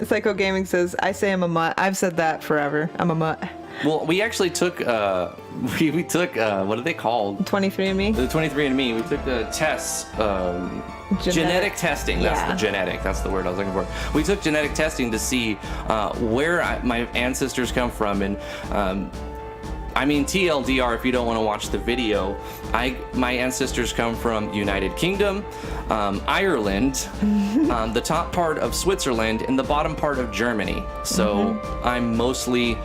Psycho Gaming says, I say I'm a mutt. I've said that forever. I'm a mutt. Well, we actually took, we took, what are they called? 23andMe? The 23andMe. We took the tests, genetic testing. That's That's the word I was looking for. We took genetic testing to see where my ancestors come from, and I mean, TLDR, if you don't want to watch the video, my ancestors come from United Kingdom, Ireland, the top part of Switzerland, and the bottom part of Germany. So I'm mostly,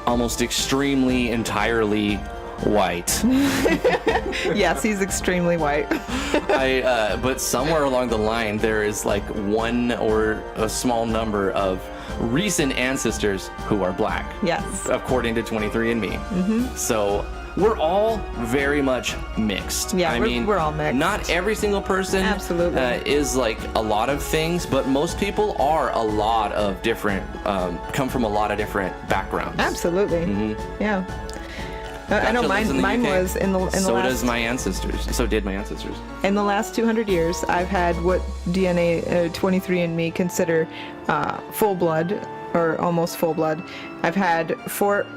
almost extremely, entirely white. Yes, he's extremely white. But somewhere along the line, there is like one or a small number of recent ancestors who are black. Yes. According to 23andMe. So we're all very much mixed. Yeah, we're all mixed. Not every single person Absolutely. is like a lot of things, but most people are a lot of different, come from a lot of different backgrounds. Absolutely. Yeah. I know mine was in the so last. does my ancestors. So did my ancestors. In the last 200 years, I've had what DNA 23andMe consider full blood, or almost full blood. I've had four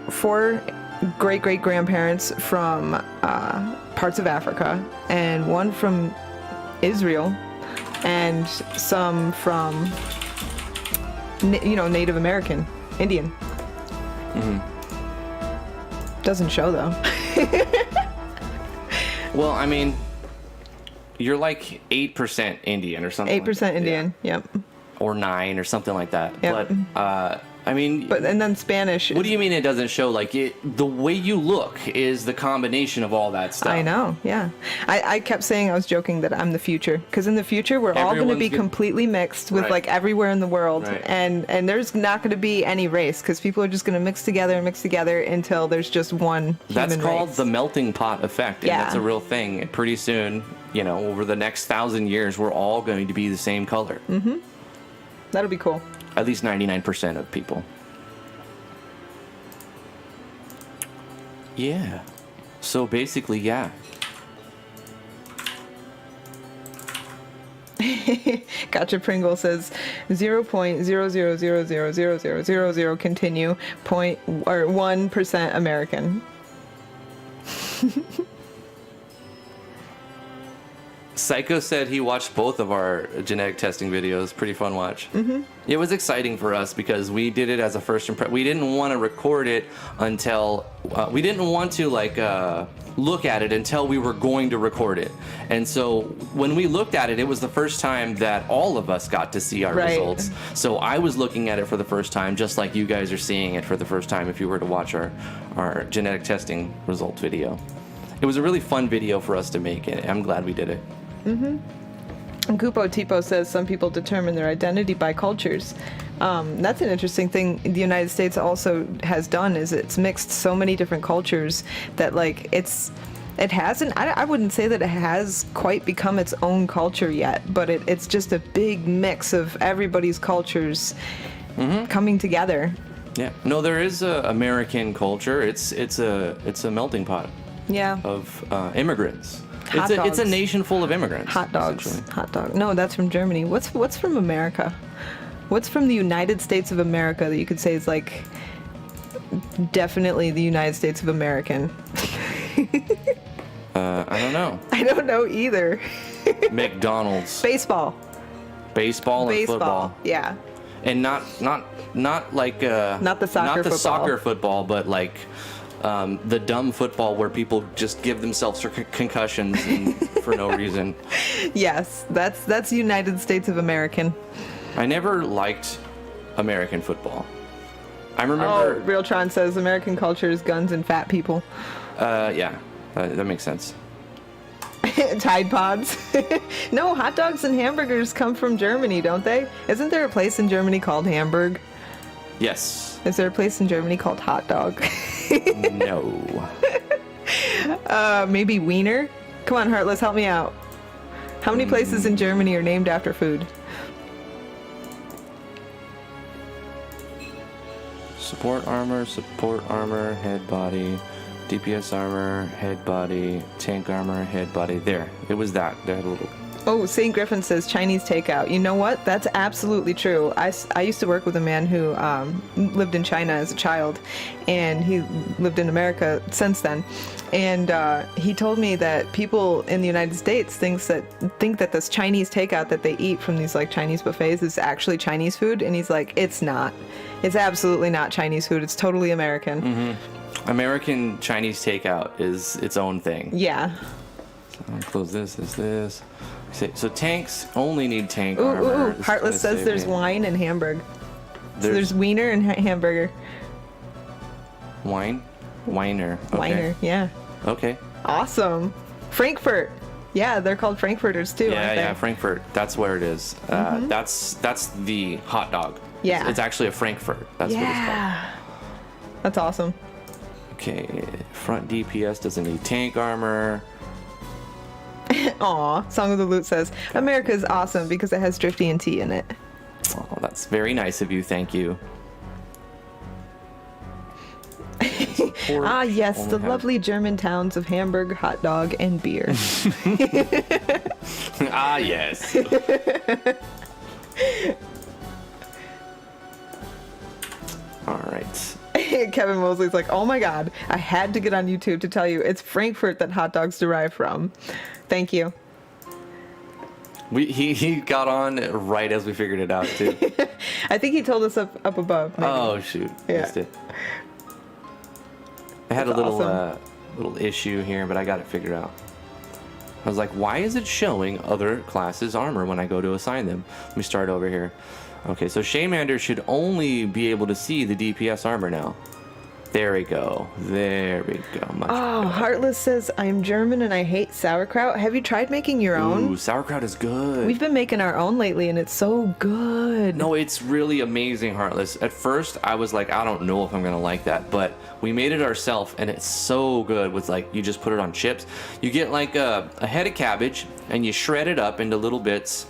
great grandparents from parts of Africa, and one from Israel, and some from Native American, Indian. Doesn't show though. Well, I mean, you're like 8% Indian or something. 8% Indian. Yeah. Yep. Or 9 or something like that. Yep. But I mean, And then Spanish. what do you mean it doesn't show? Like the way you look is the combination of all that stuff. I know, yeah. I kept saying, I was joking that I'm the future, because in the future we're all going to be completely mixed with like everywhere in the world, Right. and there's not going to be any race, because people are just going to mix together until there's just one human That's called race. the melting pot effect, and Yeah. that's a real thing. And pretty soon, over the next 1,000 years, we're all going to be the same color. That'll be cool. At least 99% of people. Yeah. So basically, yeah. Gotcha. Pringle says 0.000000000 continue 1% American. Psycho said he watched both of our genetic testing videos. Pretty fun watch. It was exciting for us because we did it as a first impression. We didn't want to record it until we didn't want to look at it until we were going to record it. And so when we looked at it, it was the first time that all of us got to see our results. So I was looking at it for the first time, just like you guys are seeing it for the first time if you were to watch our genetic testing results video. It was a really fun video for us to make, and I'm glad we did it. And Kupo Tipo says some people determine their identity by cultures. That's an interesting thing the United States also has done, is it's mixed so many different cultures that it hasn't, I wouldn't say that it has quite become its own culture yet, but it's just a big mix of everybody's cultures coming together. Yeah. No, there is a American culture. It's a melting pot. Yeah. Of immigrants. Hot It's a dogs. nation full of immigrants. Hot dogs. essentially. Hot dog. No, that's from Germany. What's from America? What's from the United States of America that you could say is like definitely the United States of American? I don't know. I don't know either. McDonald's. Baseball. Baseball and football. Yeah. And not like Not the soccer football. soccer football, but like the dumb football where people just give themselves concussions for no reason. Yes, that's United States of American. I never liked American football. I remember. Realtron says American culture is guns and fat people. Yeah, that makes sense. Tide Pods. No, hot dogs and hamburgers come from Germany, don't they? Isn't there a place in Germany called Hamburg? Yes. Is there a place in Germany called Hot Dog? No. Maybe Wiener? Come on, Heartless, help me out. How many places in Germany are named after food? Support armor, head body, DPS armor, head body, tank armor, head body. There, it was that. They had a little. Oh, St. Griffin says Chinese takeout. You know what? That's absolutely true. I used to work with a man who lived in China as a child, and he lived in America since then. And he told me that people in the United States think that this Chinese takeout that they eat from these like Chinese buffets is actually Chinese food, and he's like, it's not. It's absolutely not Chinese food. It's totally American. American Chinese takeout is its own thing. Yeah. I'll close this. So tanks only need tank Ooh, armor. This is Heartless gonna says save there's me. wine and Hamburg. So there's wiener and hamburger. Winer. Okay. Wiener, yeah. Okay. Awesome. Frankfurt. Yeah, they're called Frankfurters too, aren't they? Yeah, Frankfurt. That's where it is. That's the hot dog. Yeah. It's actually a Frankfurt. That's what it's called. That's awesome. Okay. Front DPS doesn't need tank armor. Aw, Song of the Lute says, America is awesome because it has Drifty and Tea in it. Oh, that's very nice of you. Thank you. Ah, yes, the lovely German towns of Hamburg, hot dog, and beer. Ah, yes. All right. Kevin Mosley's like, oh my god, I had to get on YouTube to tell you it's Frankfurt that hot dogs derive from. Thank you. He got on right as we figured it out too. I think he told us up above. Maybe. Oh shoot! Yeah. Missed it. I had That's a little awesome. little issue here, but I got it figured out. I was like, why is it showing other classes' armor when I go to assign them? Let me start over here. Okay, so Shaymander should only be able to see the DPS armor now. There we go. There we go. Much Oh, better. Heartless says, I'm German and I hate sauerkraut. Have you tried making your own? Ooh, sauerkraut is good. We've been making our own lately and it's so good. No, it's really amazing, Heartless. At first, I was like, I don't know if I'm gonna like that, but we made it ourselves, and it's so good. With like, you just put it on chips. You get like a head of cabbage, and you shred it up into little bits.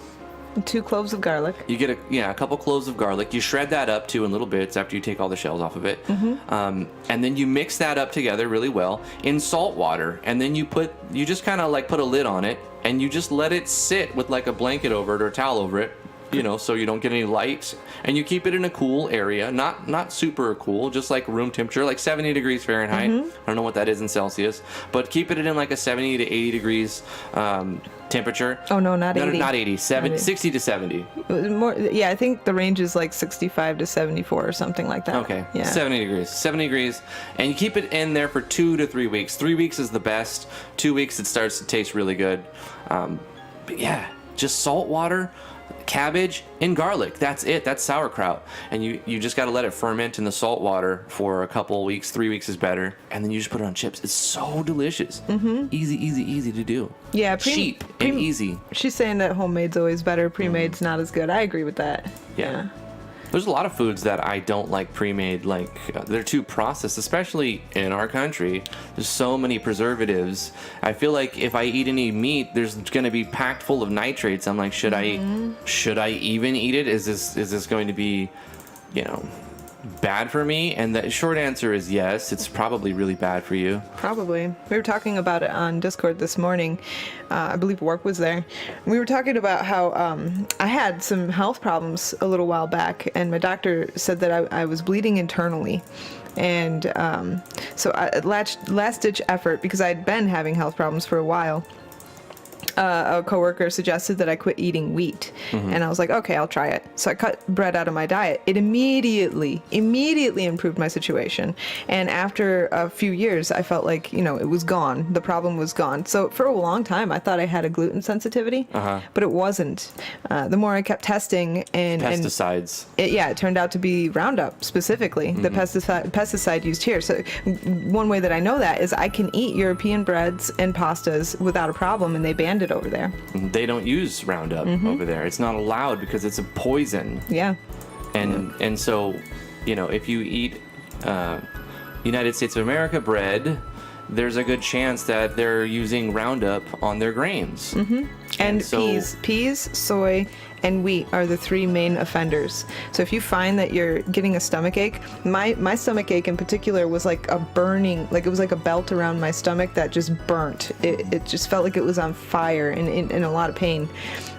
2 cloves of garlic. You get a couple cloves of garlic. You shred that up too in little bits after you take all the shells off of it, and then you mix that up together really well in salt water, and then you just kind of like put a lid on it, and you just let it sit with like a blanket over it or a towel over it, you know, so you don't get any light, and you keep it in a cool area, not super cool, just like room temperature, like 70 degrees Fahrenheit. I don't know what that is in Celsius, but keep it in like a 70 to 80 degrees temperature. Oh no, not 80. No, not 80. 80. 60 to 70. More, yeah, I think the range is like 65 to 74 or something like that. Okay, Yeah. 70 degrees. And you keep it in there for 2 to 3 weeks. 3 weeks is the best. 2 weeks it starts to taste really good. But yeah, just salt water, cabbage, and garlic. That's it. That's sauerkraut. And you just got to let it ferment in the salt water for a couple of weeks. 3 weeks is better. And then you just put it on chips. It's so delicious. Easy to do. Yeah, cheap and easy. She's saying that homemade's always better. Pre-made's not as good. I agree with that. Yeah. There's a lot of foods that I don't like pre-made, like they're too processed, especially in our country. There's so many preservatives. I feel like if I eat any meat, there's going to be packed full of nitrates. I'm like, should I even eat it? Is this going to be, bad for me? And the short answer is yes. It's probably really bad for you. Probably. We were talking about it on Discord this morning. I believe Warp was there. We were talking about how I had some health problems a little while back, and my doctor said that I was bleeding internally. And so last-ditch effort, because I'd been having health problems for a while, a coworker suggested that I quit eating wheat, and I was like, okay, I'll try it. So I cut bread out of my diet. It immediately improved my situation. And after a few years, I felt like, it was gone. The problem was gone. So for a long time, I thought I had a gluten sensitivity, but it wasn't. The more I kept testing and Pesticides. It turned out to be Roundup specifically, the pesticide used here. So one way that I know that is I can eat European breads and pastas without a problem, and they banned it over there. They don't use Roundup over there. It's not allowed because it's a poison. Yeah. And so, if you eat United States of America bread, there's a good chance that they're using Roundup on their grains. And so, peas, soy, and wheat are the 3 main offenders. So if you find that you're getting a stomach ache, my stomach ache in particular was like a burning, like it was like a belt around my stomach that just burnt. It just felt like it was on fire and in a lot of pain.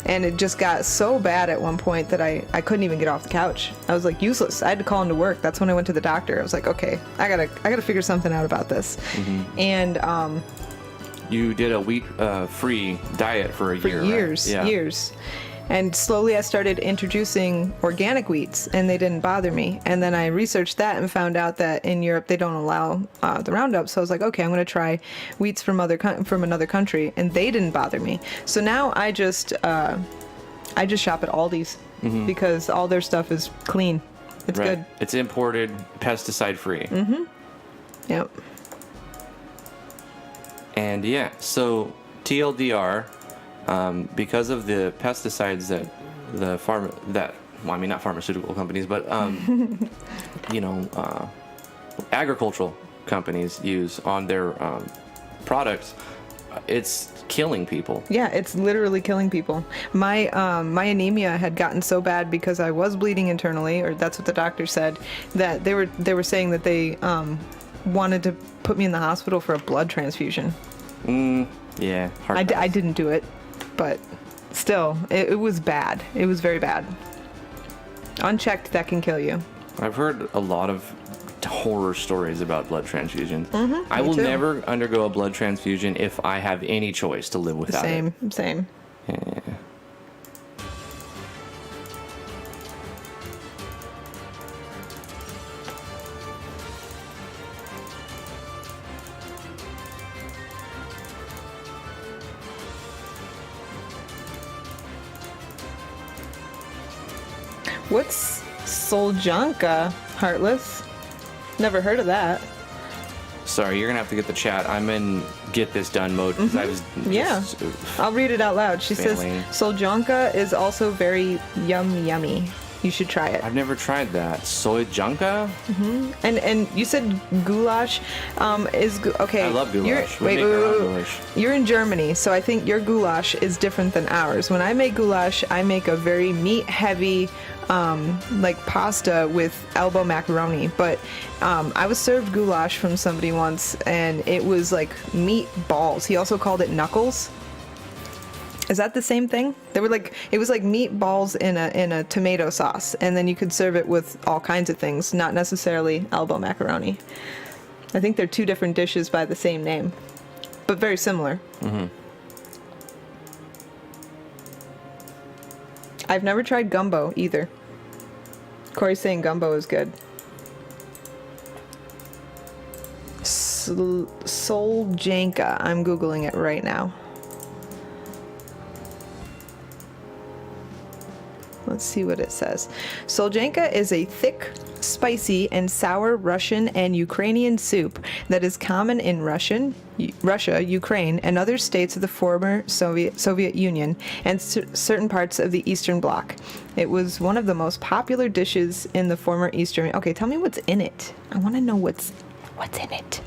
And it just got so bad at one point that I couldn't even get off the couch. I was like useless. I had to call into work. That's when I went to the doctor. I was like, okay, I gotta figure something out about this. And you did a wheat free diet for a year, years, right? years. And slowly I started introducing organic wheats, and they didn't bother me. And then I researched that and found out that in Europe they don't allow the Roundup. So I was like, okay, I'm going to try wheats from another country, and they didn't bother me. So now I just shop at Aldi's because all their stuff is clean. It's good. It's imported, pesticide free. Yep. And yeah, so TLDR, because of the pesticides that not pharmaceutical companies, but agricultural companies use on their products, it's killing people. Yeah, it's literally killing people. My anemia had gotten so bad because I was bleeding internally, or that's what the doctor said, that they were saying that they wanted to put me in the hospital for a blood transfusion. Yeah, I didn't do it, but still, it was bad. It was very bad. Unchecked, that can kill you. I've heard a lot of horror stories about blood transfusions. I will too. never undergo a blood transfusion if I have any choice to live without it. Same. Yeah. What's Soljanka, Heartless? Never heard of that. Sorry, you're gonna have to get the chat. I'm in get this done mode because I was just, I'll read it out loud. She failing. says Soljanka is also very yummy. You should try it. I've never tried that. Soyjanka? And you said goulash is okay. I love goulash. Wait. Goulash. You're in Germany, so I think your goulash is different than ours. When I make goulash, I make a very meat-heavy, like pasta with elbow macaroni. But I was served goulash from somebody once, and it was like meat balls. He also called it knuckles. Is that the same thing? They were like, it was like meatballs in a tomato sauce, and then you could serve it with all kinds of things, not necessarily elbow macaroni. I think they're two different dishes by the same name, but very similar. I've never tried gumbo either. Corey's saying gumbo is good. Soljanka. I'm Googling it right now. Let's see what it says. Soljanka is a thick, spicy, and sour Russian and Ukrainian soup that is common in Russia, Ukraine, and other states of the former Soviet Union and certain parts of the Eastern Bloc. It was one of the most popular dishes in the former Eastern... Okay, tell me what's in it. I want to know what's in it.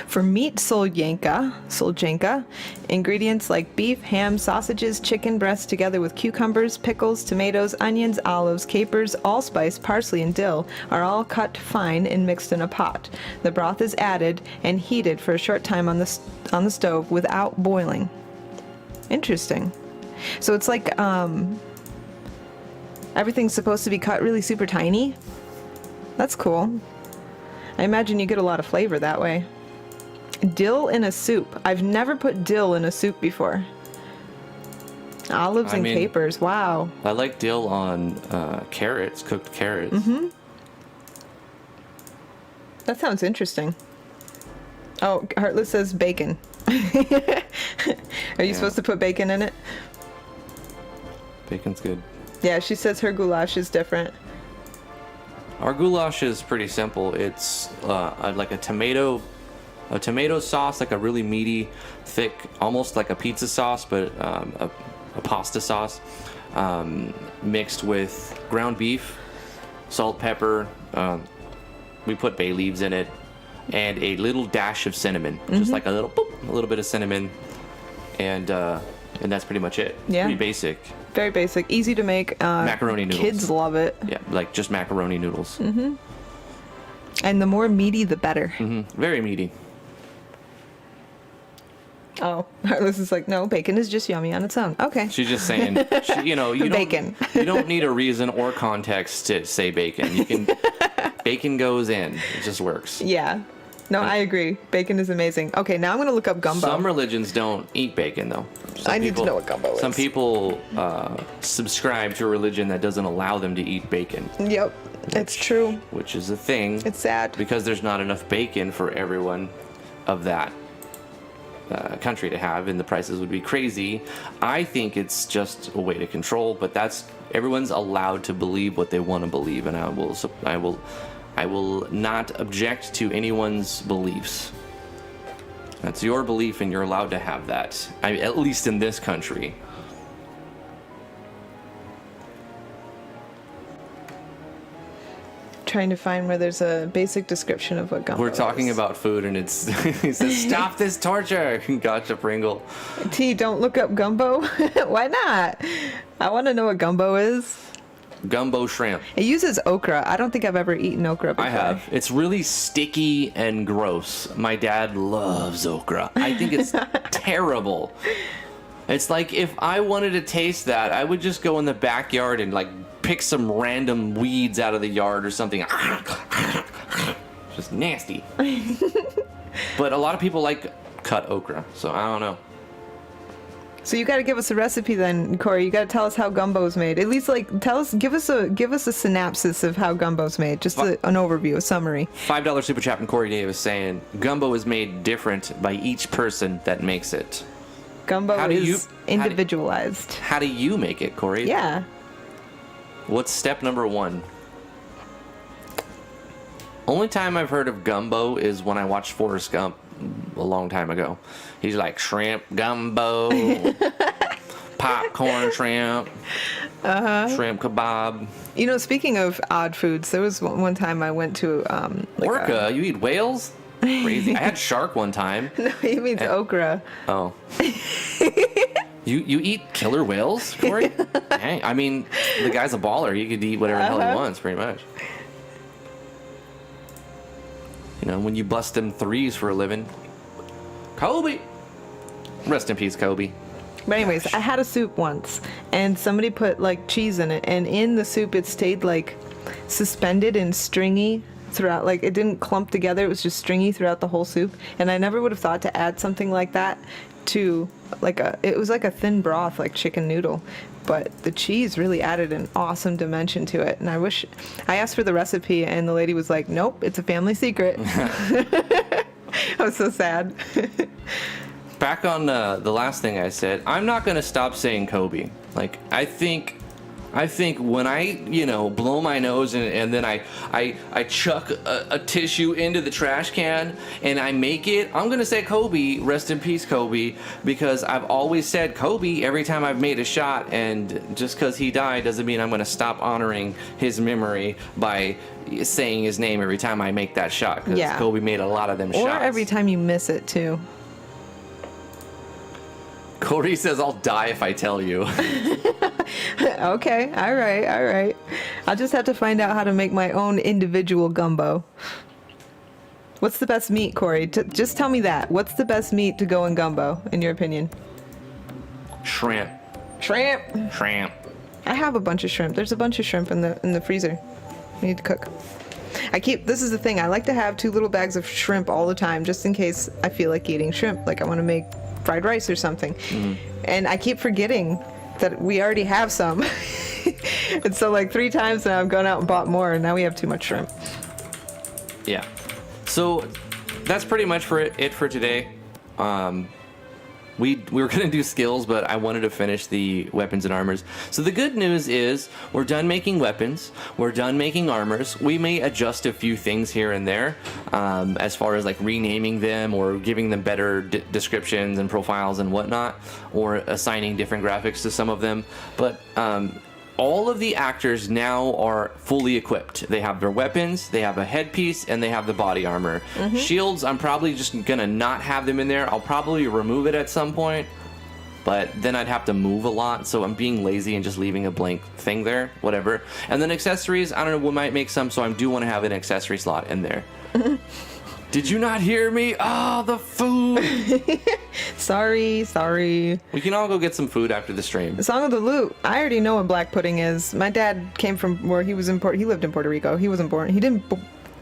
For meat soljanka, ingredients like beef, ham, sausages, chicken breasts together with cucumbers, pickles, tomatoes, onions, olives, capers, allspice, parsley, and dill are all cut fine and mixed in a pot. The broth is added and heated for a short time on the stove without boiling. Interesting. So it's like everything's supposed to be cut really super tiny. That's cool. I imagine you get a lot of flavor that way. Dill in a soup. I've never put dill in a soup before. Olives and capers. Wow. I like dill on carrots, cooked carrots. That sounds interesting. Oh, Heartless says bacon. Are you supposed to put bacon in it? Bacon's good. Yeah, she says her goulash is different. Our goulash is pretty simple. It's like a tomato sauce, like a really meaty, thick, almost like a pizza sauce, but a pasta sauce, mixed with ground beef, salt, pepper. We put bay leaves in it, and a little dash of cinnamon, just like a little bit of cinnamon, and that's pretty much it. Yeah. Pretty basic. Very basic, easy to make. Macaroni noodles. Kids love it. Yeah, like just macaroni noodles. And the more meaty, the better. Very meaty. Oh, Heartless is like, no, bacon is just yummy on its own. Okay. She's just saying, Bacon. You don't need a reason or context to say bacon. Bacon goes in. It just works. Yeah. No, I agree. Bacon is amazing. Okay, now I'm going to look up gumbo. Some religions don't eat bacon, though. I need to know what gumbo is. Some people subscribe to a religion that doesn't allow them to eat bacon. Yep, it's true. Which is a thing. It's sad. Because there's not enough bacon for everyone of that country to have, and the prices would be crazy. I think it's just a way to control, but everyone's allowed to believe what they want to believe, and I will not object to anyone's beliefs. That's your belief, and you're allowed to have that. At least in this country. Trying to find where there's a basic description of what gumbo We're talking is. about food, and it's he says, "Stop this torture!" Gotcha, Pringle. T, don't look up gumbo. Why not? I want to know what gumbo is. Gumbo shrimp. It uses okra. I don't think I've ever eaten okra before. I have. It's really sticky and gross. My dad loves okra. I think it's terrible. It's like if I wanted to taste that, I would just go in the backyard and like pick some random weeds out of the yard or something. Just nasty. But a lot of people like cut okra, so I don't know. So you got to give us a recipe then, Corey. You got to tell us how gumbo's made. At least like give us a synopsis of how gumbo's made. Just an overview, a summary. $5 super chat from Corey Davis saying gumbo is made different by each person that makes it. Gumbo is individualized. How do you make it, Corey? Yeah. What's step number 1? Only time I've heard of gumbo is when I watched Forrest Gump a long time ago. He's like shrimp gumbo, popcorn shrimp, shrimp kebab. You know, speaking of odd foods, there was one time I went to Orca. You eat whales? Crazy. I had shark one time. No, he means okra. Oh. You eat killer whales, Corey? Dang. I mean, the guy's a baller. He could eat whatever the hell he wants, pretty much. You know, when you bust them threes for a living. Kobe! Rest in peace, Kobe. But anyways, I had a soup once, and somebody put like cheese in it, and in the soup it stayed like suspended and stringy throughout. Like it didn't clump together, it was just stringy throughout the whole soup. And I never would have thought to add something like that to it was like a thin broth, like chicken noodle. But the cheese really added an awesome dimension to it. And I asked for the recipe, and the lady was like, "Nope, it's a family secret." I was so sad. Back on the last thing I said, I'm not going to stop saying Kobe. Like, I think when I, blow my nose and then I chuck a tissue into the trash can and I make it, I'm going to say Kobe, rest in peace Kobe, because I've always said Kobe every time I've made a shot, and just because he died doesn't mean I'm going to stop honoring his memory by saying his name every time I make that shot, because Kobe made a lot of them shots. Or every time you miss it, too. Corey says, "I'll die if I tell you." Okay, all right. I'll just have to find out how to make my own individual gumbo. What's the best meat, Corey? Just tell me that. What's the best meat to go in gumbo, in your opinion? Shrimp. Shrimp. I have a bunch of shrimp. There's a bunch of shrimp in the freezer. I need to cook. This is the thing. I like to have 2 little bags of shrimp all the time, just in case I feel like eating shrimp. Like I want to make fried rice or something. And I keep forgetting that we already have some. And so like 3 times now I've gone out and bought more, and now we have too much shrimp. Yeah. So that's pretty much it for today. We were going to do skills, but I wanted to finish the weapons and armors. So the good news is we're done making weapons. We're done making armors. We may adjust a few things here and there as far as like renaming them or giving them better descriptions and profiles and whatnot, or assigning different graphics to some of them. But all of the actors now are fully equipped. They have their weapons, they have a headpiece, and they have the body armor. Shields, I'm probably just gonna not have them in there. I'll probably remove it at some point, but then I'd have to move a lot, so I'm being lazy and just leaving a blank thing there, whatever. And then accessories, I don't know, we might make some, so I do want to have an accessory slot in there. Did you not hear me? Oh, the food! Sorry. We can all go get some food after the stream. Song of the Loot. I already know what black pudding is. My dad came from where he lived in Puerto Rico. He wasn't born. He didn't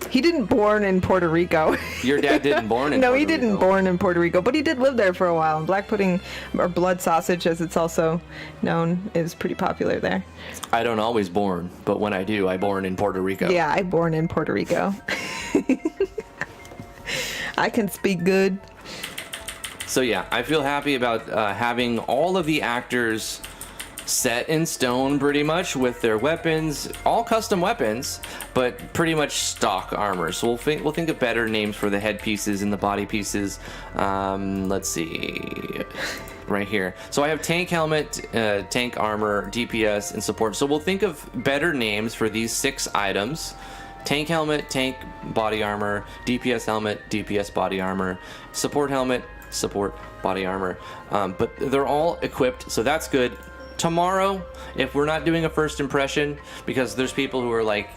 He didn't born in Puerto Rico. Your dad didn't born in No, Puerto he didn't Rico. born in Puerto Rico, but he did live there for a while. And black pudding, or blood sausage as it's also known, is pretty popular there. I don't always born, but when I do, I born in Puerto Rico. Yeah, I born in Puerto Rico. I can speak good. So yeah, I feel happy about having all of the actors set in stone pretty much with their weapons, all custom weapons, but pretty much stock armor. So we'll think of better names for the headpieces and the body pieces. Let's see, right here. So I have tank helmet, tank armor, DPS, and support. So we'll think of better names for these 6 items. Tank helmet, tank body armor, DPS helmet, DPS body armor, support helmet, support body armor. But they're all equipped, so that's good. Tomorrow, if we're not doing a first impression, because there's people who are like,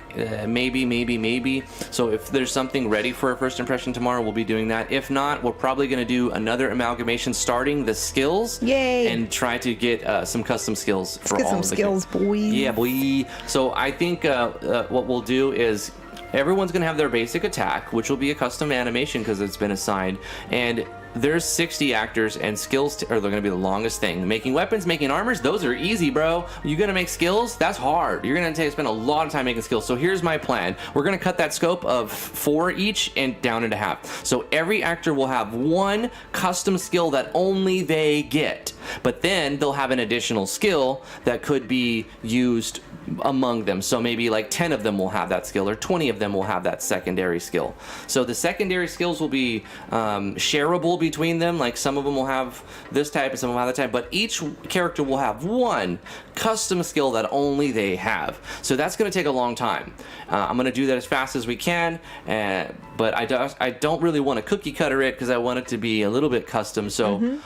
maybe. So if there's something ready for a first impression tomorrow, we'll be doing that. If not, we're probably going to do another amalgamation starting the skills. Yay! And try to get some custom skills for Let's get all some of the skills, boy. Yeah, boy. So I think what we'll do is everyone's going to have their basic attack, which will be a custom animation because it's been assigned. And there's 60 actors, and skills are going to be the longest thing. Making weapons, making armors, those are easy, bro. You're going to make skills? That's hard. You're going to spend a lot of time making skills. So here's my plan. We're going to cut that scope of 4 each and down into half. So every actor will have 1 custom skill that only they get. But then they'll have an additional skill that could be used among them. So maybe like 10 of them will have that skill, or 20 of them will have that secondary skill. So the secondary skills will be shareable between them. Like some of them will have this type and some will have that type, but each character will have 1 custom skill that only they have. So that's going to take a long time. I'm going to do that as fast as we can, but I don't really want to cookie cutter it because I want it to be a little bit custom. So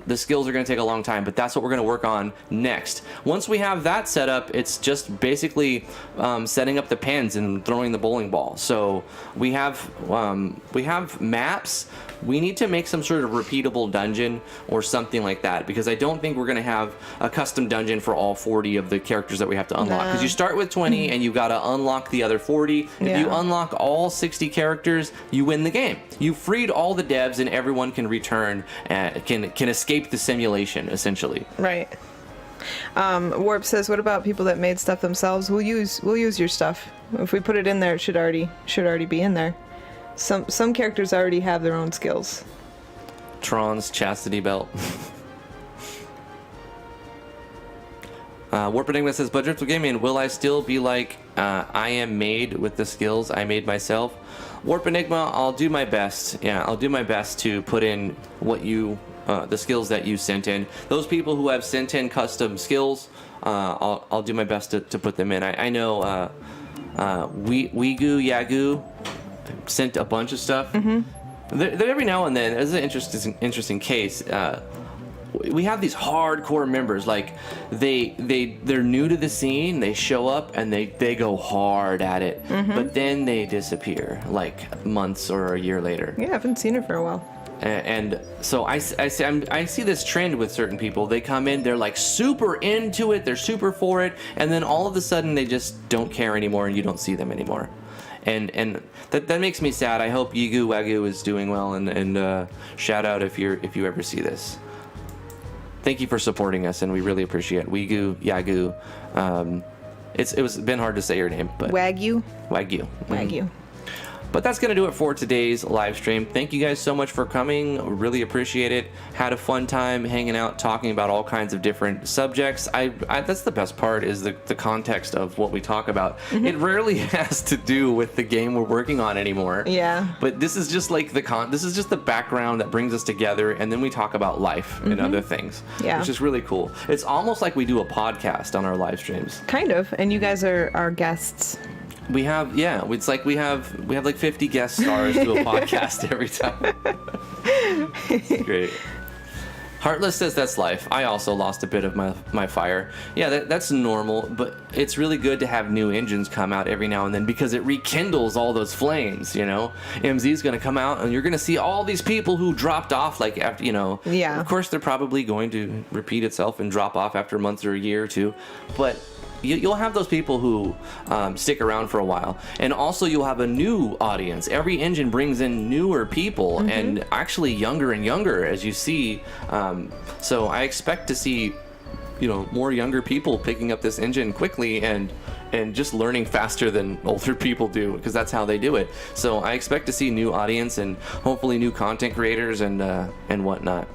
the skills are going to take a long time, but that's what we're going to work on next. Once we have that set up, it's just basically setting up the pins and throwing the bowling ball. So we have maps. We need to make some sort of repeatable dungeon or something like that, because I don't think we're going to have a custom dungeon for all 40 of the characters that we have to unlock. Because you start with 20 and you got to unlock the other 40. If you unlock all 60 characters, you win the game. You freed all the devs and everyone can return and can escape the simulation, essentially. Right. Warp says, what about people that made stuff themselves? We'll use your stuff. If we put it in there, it should already be in there. Some characters already have their own skills. Tron's chastity belt. Warp Enigma says, but Driftle Gaming, will I still be like I am made with the skills I made myself? Warp Enigma, I'll do my best. Yeah, I'll do my best to put in what you the skills that you sent in. Those people who have sent in custom skills, I'll do my best to put them in. I know Wigu Yagu sent a bunch of stuff. There, every now and then, there's an interesting case. We have these hardcore members, like they're new to the scene, they show up and they go hard at it, but then they disappear like months or a year later. Yeah, I haven't seen her for a while. And so I see this trend with certain people. They come in, they're like super into it, they're super for it, and then all of a sudden they just don't care anymore and you don't see them anymore. And that makes me sad. I hope Yigu Wagyu is doing well, and shout out if you ever see this. Thank you for supporting us, and we really appreciate it. Wigu Yagu. It was been hard to say your name, but Wagyu. Wagyu. But that's going to do it for today's live stream. Thank you guys so much for coming. Really appreciate it. Had a fun time hanging out, talking about all kinds of different subjects. I that's the best part, is the context of what we talk about. It rarely has to do with the game we're working on anymore. Yeah. But this is just like this is just the background that brings us together, and then we talk about life and other things. Yeah. Which is really cool. It's almost like we do a podcast on our live streams. Kind of. And you guys are our guests. We have, it's like we have like 50 guest stars to a podcast every time. It's great. Heartless says that's life. I also lost a bit of my fire. Yeah, that's normal, but it's really good to have new engines come out every now and then, because it rekindles all those flames, you know? MZ's going to come out and you're going to see all these people who dropped off, like, after, you know. Yeah. Of course, they're probably going to repeat itself and drop off after months or a year or two, but you'll have those people who stick around for a while, and also you'll have a new audience. Every engine brings in newer people, and actually younger and younger, as you see. So I expect to see, more younger people picking up this engine quickly and just learning faster than older people do, because that's how they do it. So I expect to see new audience and hopefully new content creators and whatnot.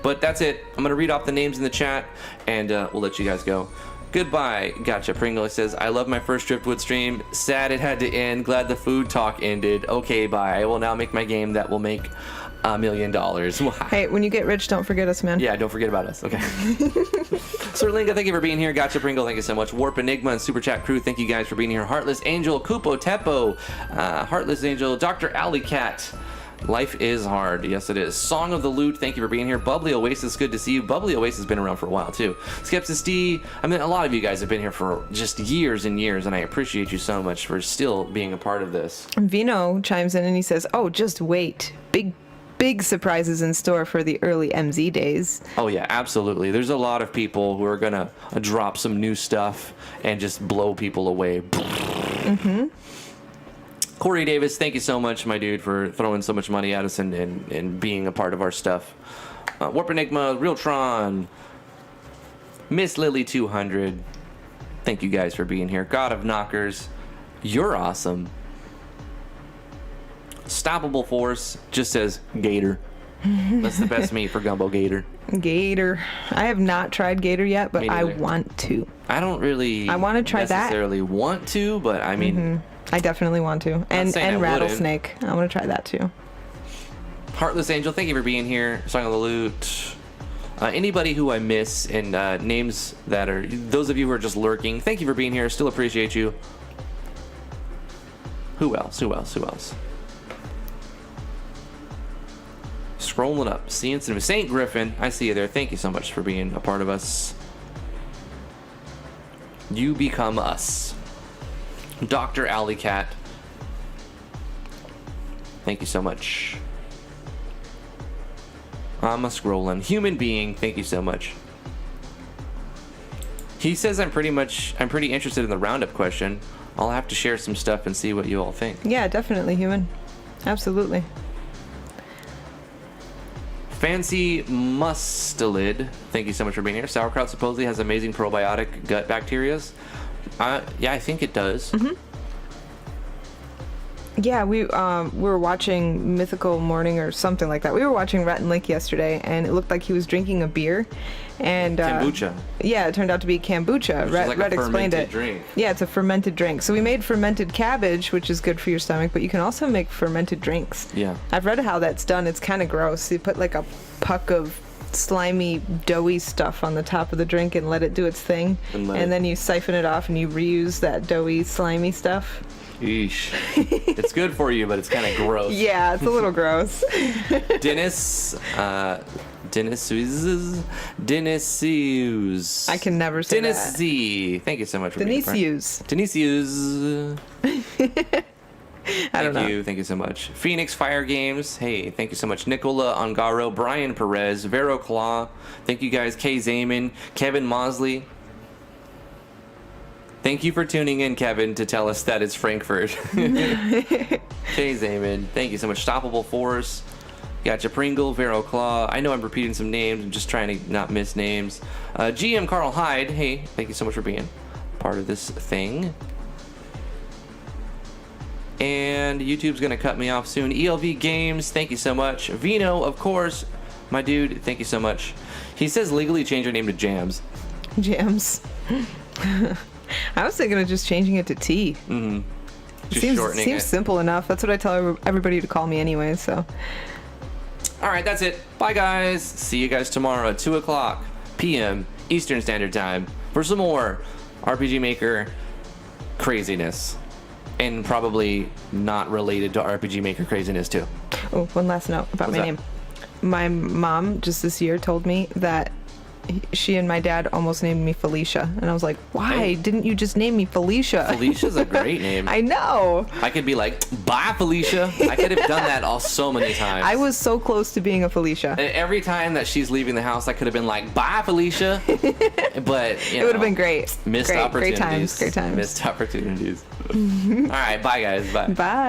But that's it. I'm gonna read off the names in the chat, and we'll let you guys go. Goodbye, Gotcha Pringle. It says, I love my first Driftwood stream. Sad it had to end. Glad the food talk ended. Okay, bye. I will now make my game that will make $1 million. Hey, when you get rich, don't forget us, man. Yeah, don't forget about us. Okay. Sirlinga, thank you for being here. Gotcha Pringle, thank you so much. Warp Enigma and Super Chat Crew, thank you guys for being here. Heartless Angel, Kupo Teppo, Heartless Angel, Dr. Alley Cat. Life is hard. Yes, it is. Song of the Loot, thank you for being here. Bubbly Oasis, good to see you. Bubbly Oasis has been around for a while, too. Skepsis D, I mean, a lot of you guys have been here for just years and years, and I appreciate you so much for still being a part of this. Vino chimes in and he says, oh, just wait. Big surprises in store for the early MZ days. Oh, yeah, absolutely. There's a lot of people who are going to drop some new stuff and just blow people away. Mm-hmm. Corey Davis, thank you so much, my dude, for throwing so much money at us and being a part of our stuff. Warp Enigma, Realtron, Miss Lily 200, thank you guys for being here. God of Knockers, you're awesome. Stoppable Force just says Gator. That's the best meat for Gumbo, Gator. Gator. I have not tried Gator yet, but I want to. I don't really I want to try necessarily want to, but I mean... I definitely want to. And Rattlesnake. I want to try that too. Heartless Angel, thank you for being here. Song of the Loot. Anybody who I miss and names that are... Those of you who are just lurking, thank you for being here. Still appreciate you. Who else? Scrolling up. Seeing some... St. Griffin, I see you there. Thank you so much for being a part of us. You become us. Dr. Alley Cat, thank you so much. I'm a scrolling human being. Thank you so much. He says I'm pretty interested in the roundup question. I'll have to share some stuff and see what you all think. Yeah, definitely human. Absolutely. Fancy Mustelid, thank you so much for being here. Sauerkraut supposedly has amazing probiotic gut bacterias. Yeah, I think it does. Mm-hmm. Yeah, we were watching Mythical Morning or something like that. We were watching Rhett and Link yesterday, and it looked like he was drinking a beer. And kombucha. Yeah, it turned out to be kombucha. Rhett explained it. Drink. Yeah, it's a fermented drink. So we made fermented cabbage, which is good for your stomach, but you can also make fermented drinks. Yeah. I've read how that's done. It's kind of gross. You put like a puck of slimy, doughy stuff on the top of the drink and let it do its thing. And then you siphon it off and you reuse that doughy, slimy stuff. Eesh. It's good for you, but it's kind of gross. Yeah, it's a little gross. Dennis Hughes. I can never say Dennis that. Z. Thank you so much for being Hughes. Dennis Hughes. I don't know. Thank you so much. Phoenix Fire Games. Hey, thank you so much. Nicola Ongaro, Brian Perez, Vero Claw. Thank you guys. Kay Zaman, Kevin Mosley. Thank you for tuning in, Kevin, to tell us that it's Frankfurt. Kay Zaman, thank you so much. Stoppable Force. Gotcha Pringle, Vero Claw. I know I'm repeating some names. I'm just trying to not miss names. GM Carl Hyde. Hey, thank you so much for being part of this thing. And YouTube's going to cut me off soon. ELV Games, thank you so much. Vino, of course. My dude, thank you so much. He says legally change your name to Jams. Jams. I was thinking of just changing it to T. Mm-hmm. Just shortening it. Seems simple enough. That's what I tell everybody to call me anyway, so. All right, that's it. Bye, guys. See you guys tomorrow at 2 o'clock p.m. Eastern Standard Time for some more RPG Maker craziness. And probably not related to RPG Maker craziness, too. Oh, one last note about my name. My mom just this year told me that she and my dad almost named me Felicia, and I was like, why Hey. didn't you just name me Felicia? Felicia's a great name. I know. I could be like, bye, Felicia. I could have done that all so many times. I was so close to being a Felicia. And every time that she's leaving the house, I could have been like, bye, Felicia. But, It would have been great. Missed Great opportunities. times. Great times. Missed opportunities. All right. Bye, guys. Bye. Bye.